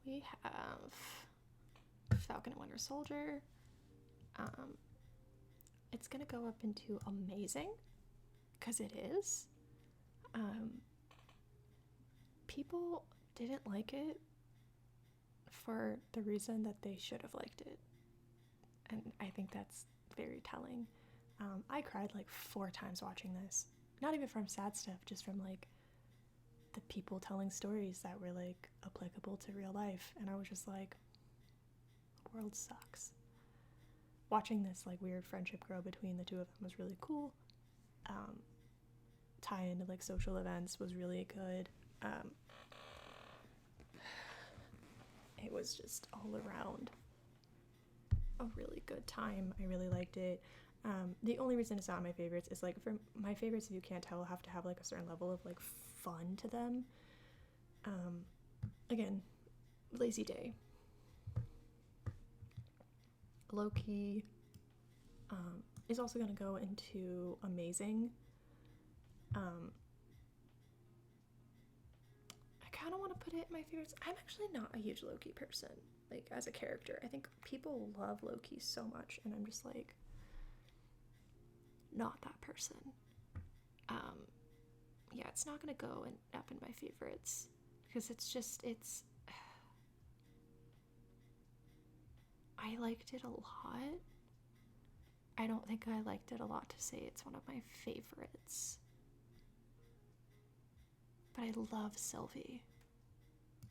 We have Falcon and Winter Soldier. It's gonna go up into amazing, because it is. People didn't like it for the reason that they should have liked it, and I think that's very telling. I cried like 4 times watching this, not even from sad stuff, just from like the people telling stories that were like applicable to real life, and I was just like, the world sucks. Watching this like weird friendship grow between the two of them was really cool. Tie into like social events was really good. It was just all around a really good time. I really liked it. The only reason it's not my favorites is like, for my favorites, if you can't tell, have to have like a certain level of like fun to them. Again, Lazy Day. Loki is also going to go into amazing. I kind of want to put it in my favorites. I'm actually not a huge Loki person, like as a character. I think people love Loki so much, and I'm just like not that person. Yeah, it's not going to go up in my favorites because it's I liked it a lot. I don't think I liked it a lot to say it's one of my favorites. But I love Sylvie.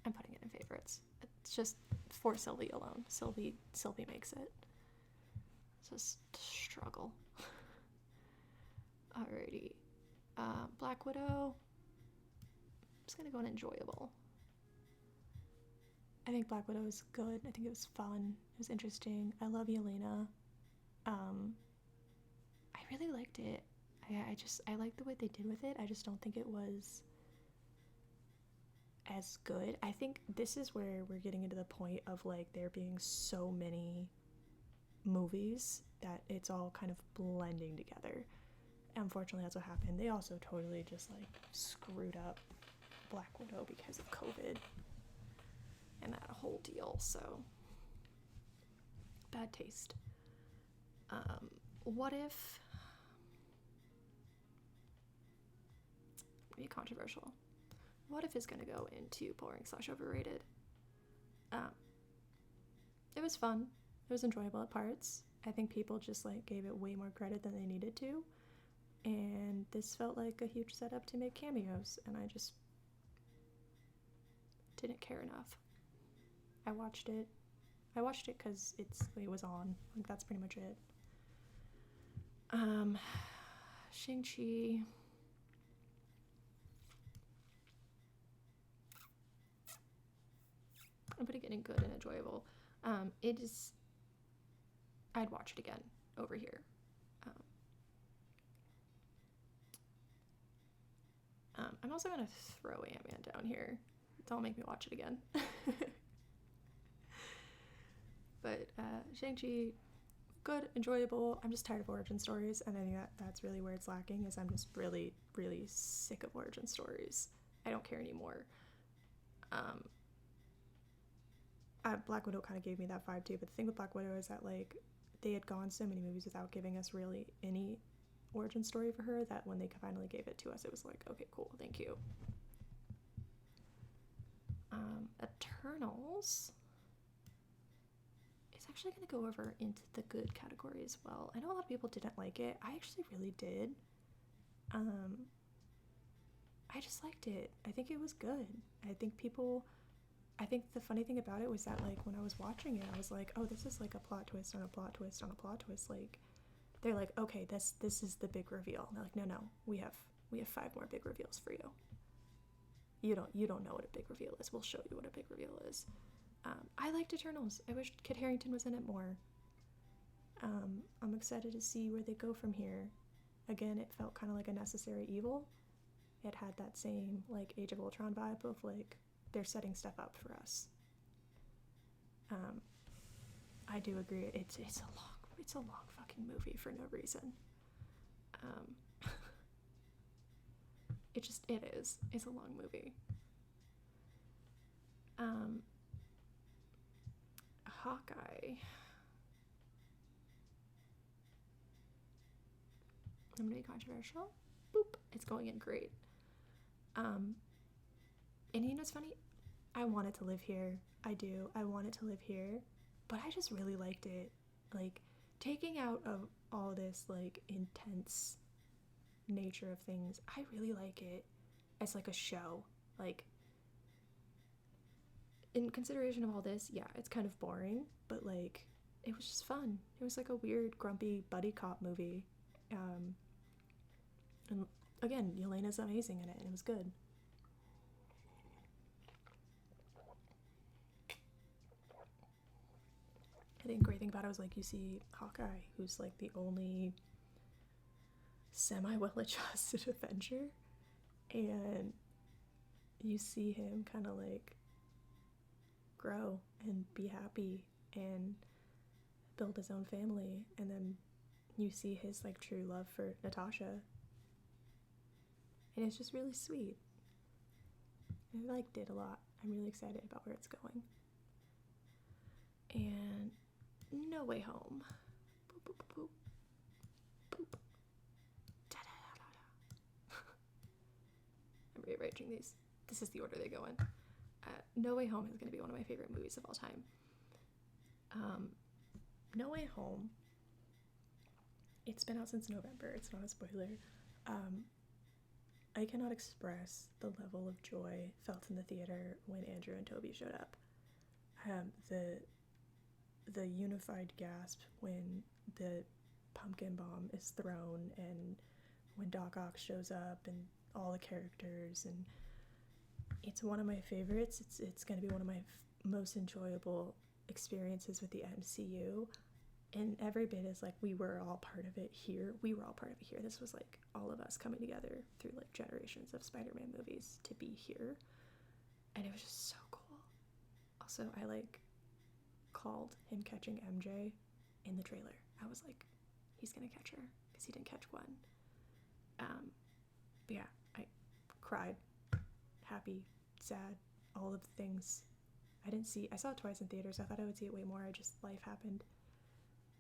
I'm putting it in favorites. It's just for Sylvie alone. Sylvie makes it. It's just a struggle. Alrighty. Black Widow. I'm just gonna go in enjoyable. I think Black Widow was good. I think it was fun. It was interesting. I love Yelena. I really liked it. I liked the way they did with it. I just don't think it was as good. I think this is where we're getting into the point of like there being so many movies that it's all kind of blending together. Unfortunately, that's what happened. They also totally just like screwed up Black Widow because of COVID. and that whole deal, so bad taste. What if, maybe controversial, what if is going to go into boring / overrated? It was fun. It was enjoyable at parts. I think people just like gave it way more credit than they needed to, and this felt like a huge setup to make cameos, and I just didn't care enough. I watched it because it was on. Like, that's pretty much it. Shang-Chi. I'm putting it in good and enjoyable. It is. I'd watch it again over here. I'm also gonna throw Ant-Man down here. Don't make me watch it again. But Shang-Chi, good, enjoyable. I'm just tired of origin stories, and I think that's really where it's lacking, is I'm just really, really sick of origin stories. I don't care anymore. Black Widow kind of gave me that vibe too, but the thing with Black Widow is that, like, they had gone so many movies without giving us really any origin story for her, that when they finally gave it to us, it was like, okay, cool, thank you. Eternals is actually going to go over into the good category as well. I know a lot of people didn't like it. I actually really did. I just liked it. I think it was good. I think the funny thing about it was that, like, when I was watching it, I was like, oh, this is like a plot twist on a plot twist on a plot twist. Like, they're like, okay, this is the big reveal. And they're like, no, we have 5 more big reveals for you. You don't know what a big reveal is. We'll show you what a big reveal is. I liked Eternals. I wish Kit Harington was in it more. I'm excited to see where they go from here. Again, it felt kind of like a necessary evil. It had that same, like, Age of Ultron vibe of, like, they're setting stuff up for us. I do agree. It's a long fucking movie for no reason. It is. It's a long movie. Hawkeye. I'm gonna be controversial. Boop. It's going in great. And you know what's funny? I want it to live here. I do. I want it to live here. But I just really liked it. Like, taking out of all this, like, intense nature of things, I really like it as, like, a show. Like, in consideration of all this, yeah, it's kind of boring, but, like, it was just fun. It was like a weird, grumpy buddy cop movie. And again, Yelena's amazing in it, and it was good. I think the great thing about it was, like, you see Hawkeye, who's, like, the only semi-well-adjusted Avenger, and you see him kind of, like, grow and be happy and build his own family, and then you see his, like, true love for Natasha, and it's just really sweet. I liked it a lot. I'm really excited about where it's going. And No Way Home. Boop, boop, boop, boop. Boop. Da-da-da-da-da. I'm rearranging these. This is the order they go in. No Way Home is going to be one of my favorite movies of all time. No Way Home, it's been out since November. It's not a spoiler. I cannot express the level of joy felt in the theater when Andrew and Toby showed up. The unified gasp when the pumpkin bomb is thrown, and when Doc Ock shows up, and all the characters, and it's one of my favorites. It's going to be one of my most enjoyable experiences with the MCU, and every bit is like we were all part of it here. This was like all of us coming together through, like, generations of Spider-Man movies to be here, and it was just so cool. Also, I, like, called him catching MJ in the trailer. I was like, he's gonna catch her, because he didn't catch Gwen. But yeah, I cried, happy, sad, all of the things. I saw it twice in theaters. I thought I would see it way more. Life happened.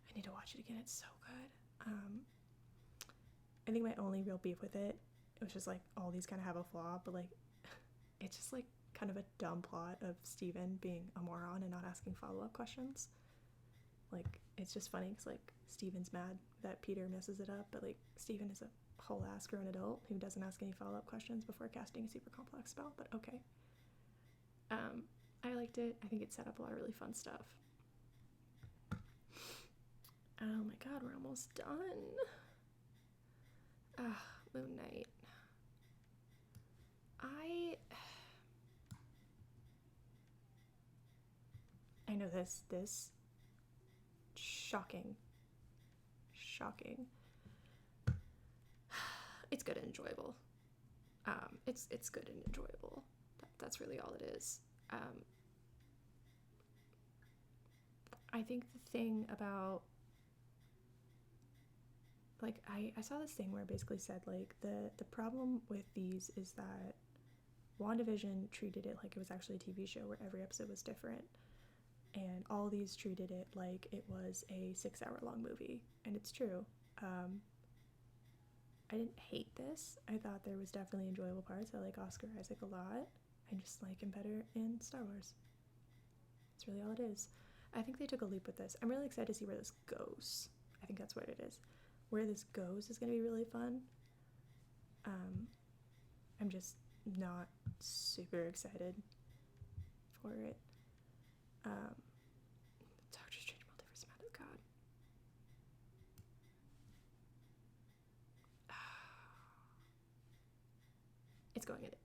I need to watch it again. It's so good. I think my only real beef with it was just, like, all these kind of have a flaw, but, like, it's just, like, kind of a dumb plot of Steven being a moron and not asking follow-up questions. Like, it's just funny because, like, Steven's mad that Peter messes it up, but, like, Steven is a whole-ass grown adult who doesn't ask any follow-up questions before casting a super complex spell, but okay. I liked it. I think it set up a lot of really fun stuff. Oh my god, we're almost done. Moon Knight. I know this shocking. It's good and enjoyable. It's good and enjoyable. That's really all it is. I think the thing about, like, I saw this thing where it basically said, like, the problem with these is that WandaVision treated it like it was actually a TV show where every episode was different, and all these treated it like it was a 6-hour-long movie, and it's true. I didn't hate this. I thought there was definitely enjoyable parts. I like Oscar Isaac a lot. I just like him better in Star Wars. That's really all it is. I think they took a leap with this. I'm really excited to see where this goes. I think that's what it is. Where this goes is going to be really fun. I'm just not super excited for it. Doctor Strange Multiverse Madness, God. It's going in it.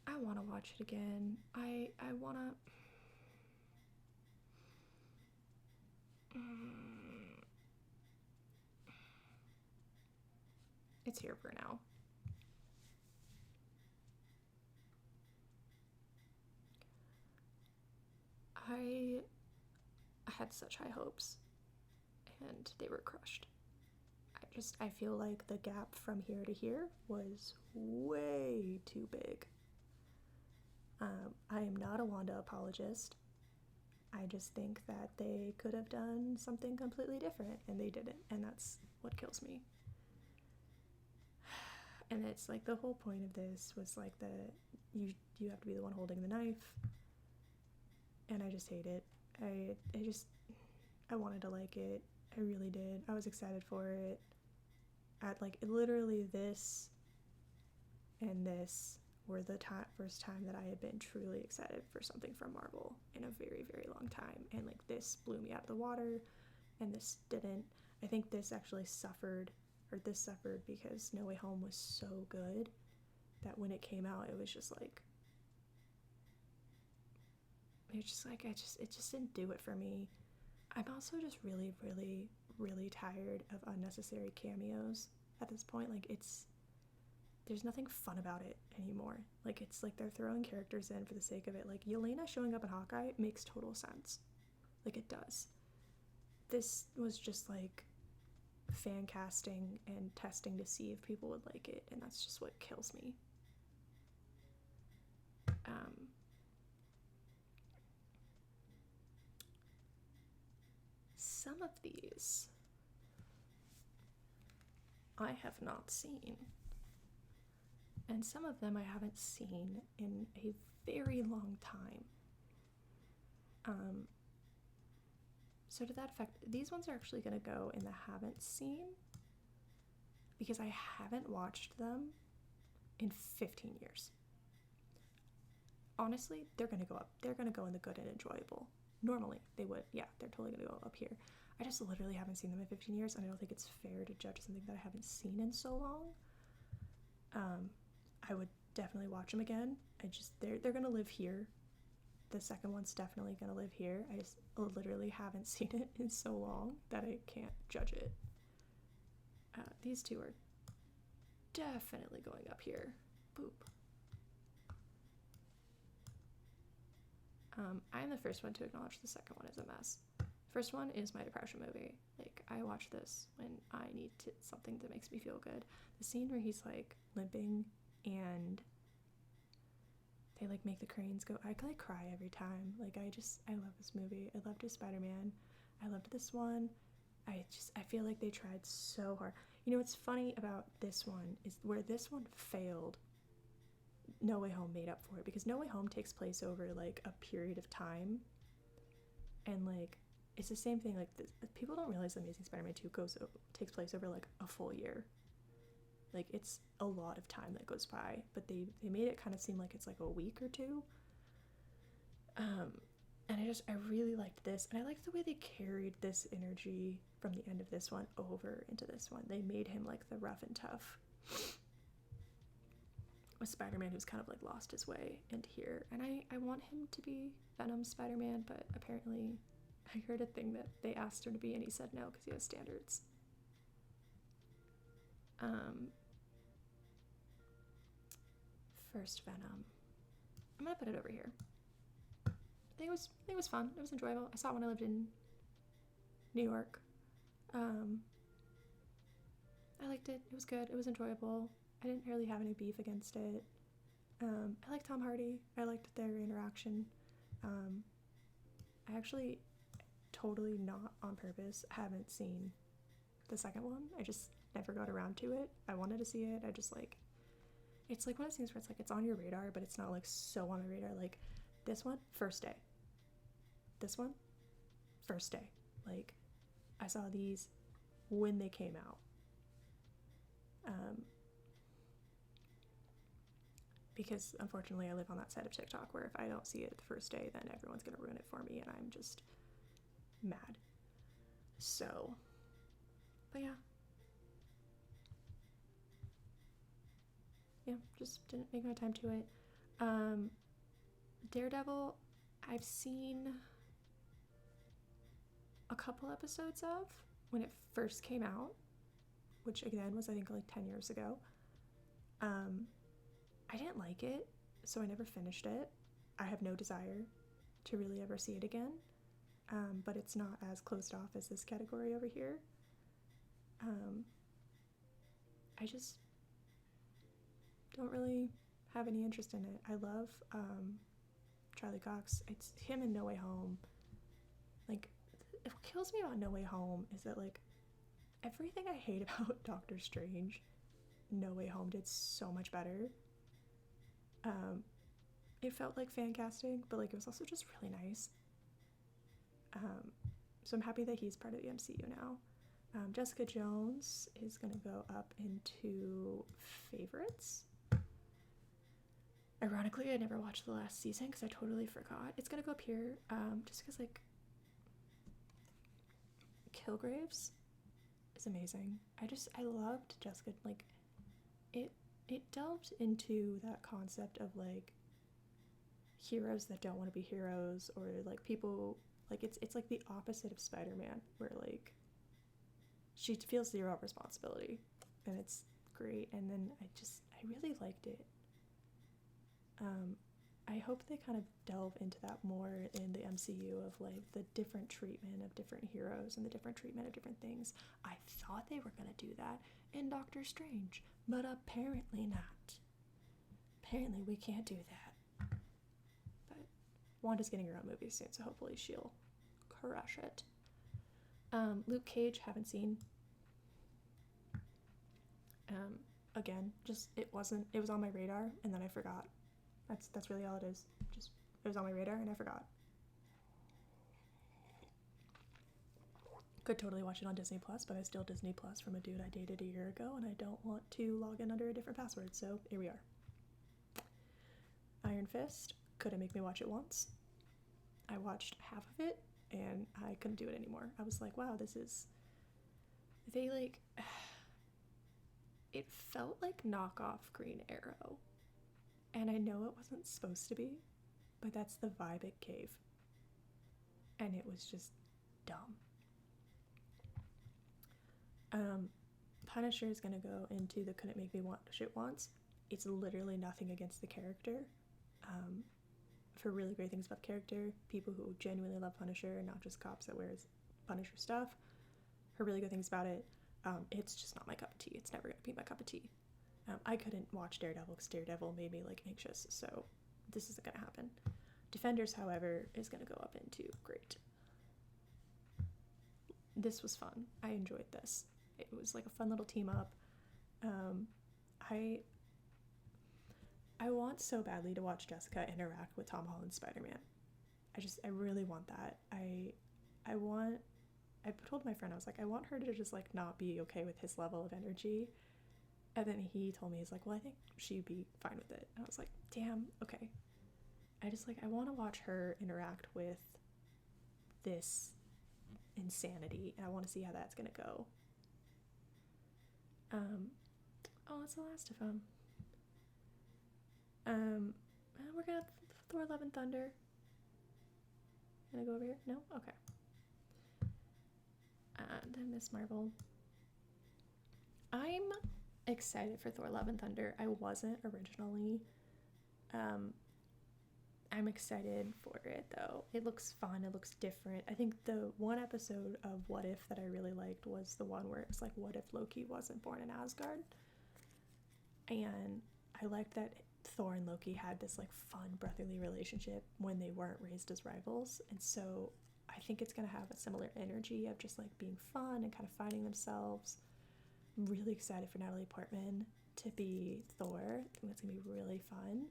I want to watch it again. I want to... It's here for now. I had such high hopes, and they were crushed. I feel like the gap from here to here was way too big. I am not a Wanda apologist. I just think that they could have done something completely different, and they didn't, and that's what kills me. And it's like the whole point of this was like you have to be the one holding the knife, and I just hate it. I wanted to like it. I really did. I was excited for it. At like literally this and this were the first time that I had been truly excited for something from Marvel in a very, very long time. And like this blew me out of the water, and this didn't. I think this actually suffered because No Way Home was so good that when it came out, it was just like, it just didn't do it for me. I'm also just really, really, really tired of unnecessary cameos at this point. Like, there's nothing fun about it anymore. Like, it's like they're throwing characters in for the sake of it. Like, Yelena showing up in Hawkeye makes total sense. Like, it does. This was just like fan casting and testing to see if people would like it, and that's just what kills me. Some of these I have not seen, and some of them I haven't seen in a very long time. So to that effect, these ones are actually going to go in the haven't seen, because I haven't watched them in 15 years. Honestly, they're going to go up. They're going to go in the good and enjoyable. Normally, they would. Yeah, they're totally going to go up here. I just literally haven't seen them in 15 years, and I don't think it's fair to judge something that I haven't seen in so long. I would definitely watch them again. They're going to live here. The second one's definitely going to live here. I just literally haven't seen it in so long that I can't judge it. These two are definitely going up here. Boop. I'm the first one to acknowledge the second one is a mess. First one is my depression movie. Like, I watch this when I need something that makes me feel good. The scene where he's like limping and they like make the cranes go, I like cry every time. Like I love this movie. I loved his Spider-Man. I loved this one. I feel like they tried so hard. You know what's funny about this one is where this one failed, No Way Home made up for it, because No Way Home takes place over like a period of time, and like it's the same thing. Like people don't realize Amazing Spider-Man 2 takes place over like a full year. Like it's a lot of time that goes by, but they made it kind of seem like it's like a week or two. And I really liked this, and I liked the way they carried this energy from the end of this one over into this one. They made him like the rough and tough with Spider-Man, who's kind of like lost his way into here. And I want him to be Venom's Spider-Man, but apparently I heard a thing that they asked him to be and he said no because he has standards. First Venom. I'm gonna put it over here. I think it was fun. It was enjoyable. I saw it when I lived in New York. I liked it. It was good. It was enjoyable. I didn't really have any beef against it. I liked Tom Hardy. I liked their interaction. I actually, totally not on purpose, haven't seen the second one. I just never got around to it. I wanted to see it. I just like, it's like one of those things where it's like it's on your radar, but it's not like so on my radar. Like this one, first day. This one, first day. Like I saw these when they came out. Because unfortunately I live on that side of TikTok where if I don't see it the first day, then everyone's gonna ruin it for me, and I'm just mad. So, but yeah, just didn't make my time to it. Daredevil, I've seen a couple episodes of when it first came out, which again was I think like 10 years ago. I didn't like it, so I never finished it. I have no desire to really ever see it again, but it's not as closed off as this category over here. I just don't really have any interest in it. I love Charlie Cox. It's him in No Way Home. Like, what kills me about No Way Home is that like everything I hate about Doctor Strange, No Way Home did so much better. It felt like fan casting, but like it was also just really nice. So I'm happy that he's part of the MCU now. Jessica Jones is gonna go up into favorites. Ironically, I never watched the last season because I totally forgot. It's gonna go up here, just because like Kilgraves is amazing. I loved Jessica, like it delved into that concept of like heroes that don't want to be heroes, or like people like it's like the opposite of Spider-Man, where like she feels zero responsibility, and it's great. And then I really liked it. I hope they kind of delve into that more in the MCU of like the different treatment of different heroes and the different treatment of different things. I thought they were gonna do that in Doctor Strange, but apparently not. Apparently we can't do that. But Wanda's getting her own movie soon, so hopefully she'll crush it. Luke Cage, haven't seen. Again, just it was on my radar and then I forgot. That's really all it is. Just it was on my radar and I forgot. Could totally watch it on Disney Plus, but I steal Disney Plus from a dude I dated a year ago, and I don't want to log in under a different password, so here we are. Iron Fist, couldn't make me watch it once. I watched half of it, and I couldn't do it anymore. I was like, wow, it felt like knockoff Green Arrow. And I know it wasn't supposed to be, but that's the vibe it gave. And it was just dumb. Punisher is gonna go into the couldn't make me want shit once. It's literally nothing against the character. For really great things about the character, people who genuinely love Punisher, not just cops that wears Punisher stuff. heard really good things about it. It's just not my cup of tea. It's never gonna be my cup of tea. I couldn't watch Daredevil because Daredevil made me like anxious, so this isn't gonna happen. Defenders, however, is gonna go up into great. This was fun. I enjoyed this. It was like a fun little team up. I want so badly to watch Jessica interact with Tom Holland's Spider-Man. I really want that. I told my friend, I was like, I want her to just like not be okay with his level of energy. And then he told me, he's like, well, I think she'd be fine with it. And I was like, damn, okay. I want to watch her interact with this insanity, and I want to see how that's gonna go. Oh, that's the last of them. We're gonna Thor: Love and Thunder. Gonna go over here? No? Okay. And Miss Marvel. I'm excited for Thor: Love and Thunder. I wasn't originally. I'm excited for it though. It looks fun. It looks different. I think the one episode of What If that I really liked was the one where it's like, what if Loki wasn't born in Asgard? And I liked that Thor and Loki had this like fun brotherly relationship when they weren't raised as rivals. And so I think it's going to have a similar energy of just like being fun and kind of finding themselves. I'm really excited for Natalie Portman to be Thor. I think that's going to be really fun.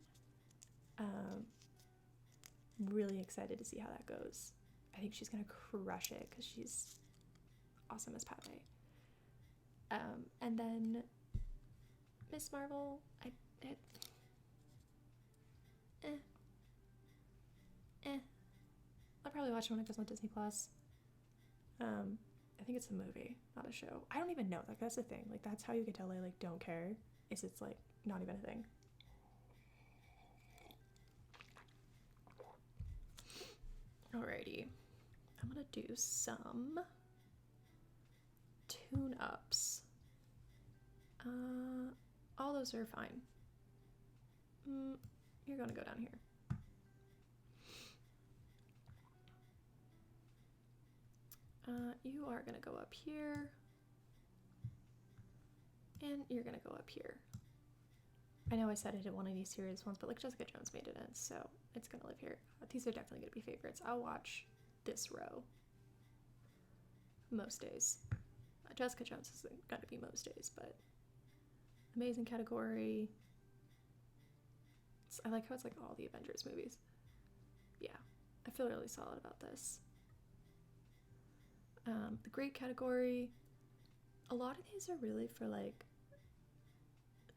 Really excited to see how that goes. I think she's gonna crush it because she's awesome as Padme. And then Miss Marvel, I'll probably watch it when it goes on Disney Plus. I think it's a movie, not a show. I don't even know. Like that's the thing. Like that's how you can tell I like don't care. Is it's like not even a thing. Alrighty, I'm gonna do some tune-ups. All those are fine. You're gonna go down here. You are gonna go up here. And you're gonna go up here. I know I said I didn't want any serious ones, but like Jessica Jones made it in, so it's gonna live here. These are definitely gonna be favorites. I'll watch this row most days. Jessica Jones isn't gonna be most days, but amazing category. I like how it's like all the Avengers movies. Yeah, I feel really solid about this. The great category. A lot of these are really for like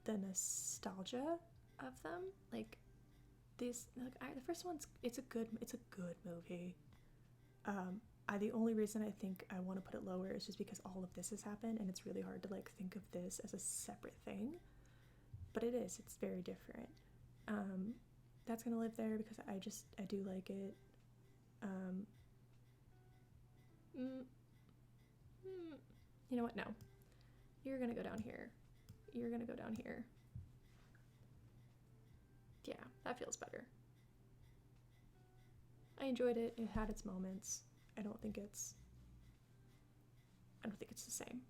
the nostalgia of them. Like these, like the first one's it's a good movie. The only reason I think I want to put it lower is just because all of this has happened and it's really hard to like think of this as a separate thing. But it is, it's very different. That's gonna live there because I do like it. You know what? No. You're gonna go down here. You're gonna go down here. Yeah, that feels better. I enjoyed it. It had its moments. I don't think it's the same.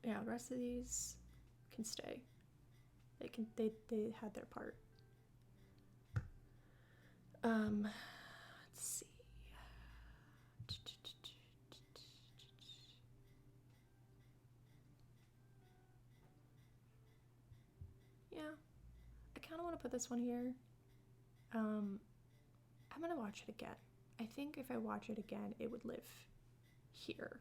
Yeah, the rest of these can stay. They had their part. Let's see. Yeah, I kind of want to put this one here. I'm gonna watch it again. I think if I watch it again, it would live here.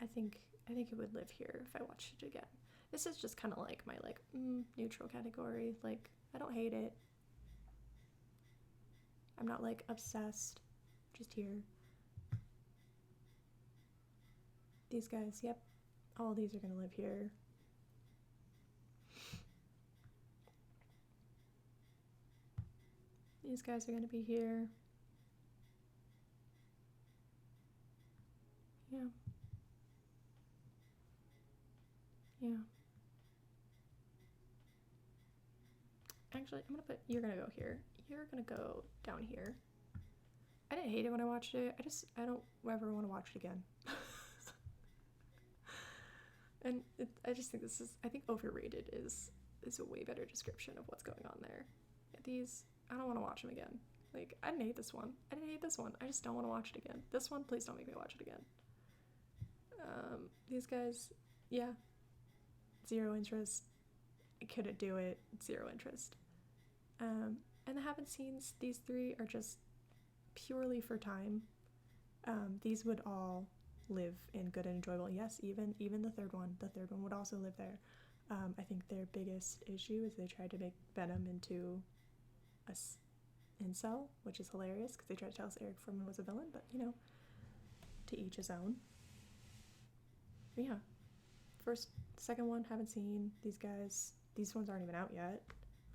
I think it would live here if I watched it again. This is just kind of like my neutral category. Like I don't hate it. I'm not like obsessed. Just here. These guys, yep. All these are gonna live here. These guys are gonna be here. Yeah. Yeah. Actually, you're gonna go here. You're gonna go down here. I didn't hate it when I watched it. I don't ever want to watch it again. And I just think I think overrated is a way better description of what's going on there. These, I don't want to watch them again. Like, I didn't hate this one. I didn't hate this one. I just don't want to watch it again. This one, please don't make me watch it again. These guys, yeah. Zero interest. I couldn't do it. Zero interest. And the haven't seens, these three are just purely for time. These would all live in good and enjoyable. Yes, even the third one. The third one would also live there. I think their biggest issue is they tried to make Venom into a incel, which is hilarious because they tried to tell us Eric Foreman was a villain, but you know, to each his own. But yeah, second one, haven't seen. These guys, these ones aren't even out yet.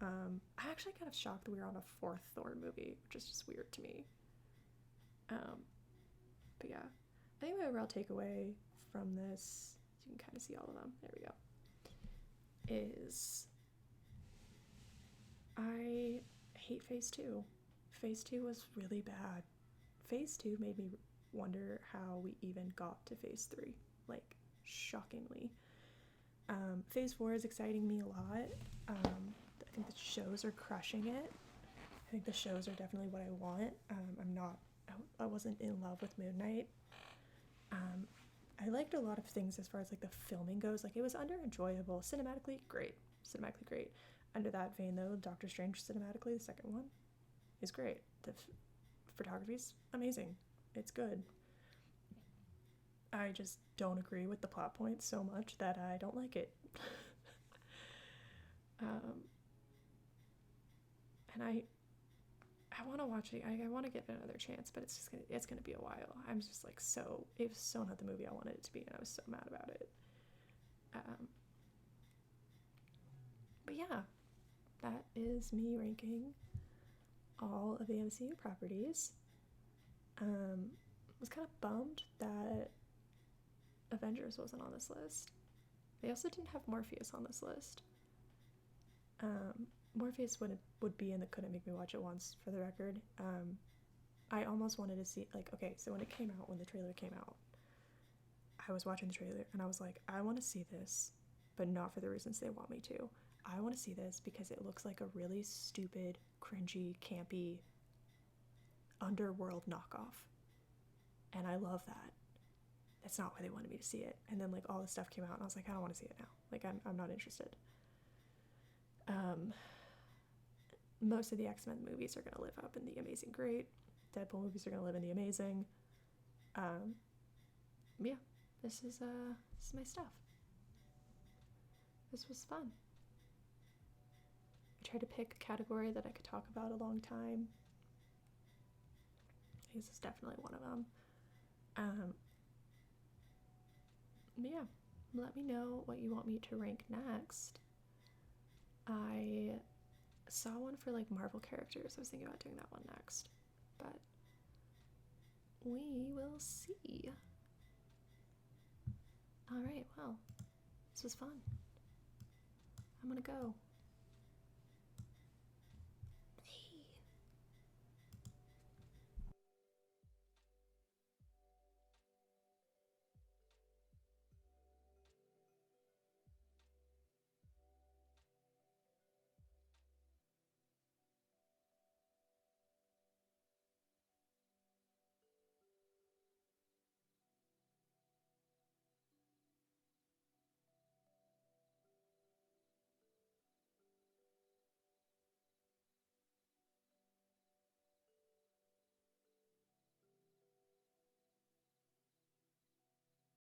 I'm actually kind of shocked that we were on a fourth Thor movie, which is just weird to me. But yeah, I think my real takeaway from this, you can kind of see all of them, there we go, is I hate Phase 2. Phase 2 was really bad. Phase 2 made me wonder how we even got to Phase 3, like, shockingly. Phase 4 is exciting me a lot. I think the shows are crushing it. I think the shows are definitely what I want. I wasn't in love with Moon Knight. I liked a lot of things as far as like the filming goes. Like, it was enjoyable. Cinematically great. Under that vein though, Doctor Strange cinematically, the second one, is great. The photography's amazing. It's good. I just don't agree with the plot points so much that I don't like it. And I want to watch it. I want to give it another chance, but it's gonna be a while. I'm just like it was so not the movie I wanted it to be, and I was so mad about it. But yeah, that is me ranking all of the MCU properties. Was kind of bummed that Avengers wasn't on this list. They also didn't have Morpheus on this list. Morpheus would be in the couldn't make me watch it once, for the record. I almost wanted to see, like, okay, so when the trailer came out, I was watching the trailer and I was like, I want to see this, but not for the reasons they want me to. I want to see this because it looks like a really stupid, cringy, campy Underworld knockoff. And I love that. That's not why they wanted me to see it. And then, like, all this stuff came out and I was like, I don't want to see it now. Like, I'm not interested. Most of the X-Men movies are going to live up in the Amazing Great. Deadpool movies are going to live in the Amazing. Yeah, this is my stuff. This was fun. I tried to pick a category that I could talk about a long time. This is definitely one of them. Yeah, let me know what you want me to rank next. I saw one for like Marvel characters. I was thinking about doing that one next, but we will see. All right, well, this was fun. I'm gonna go.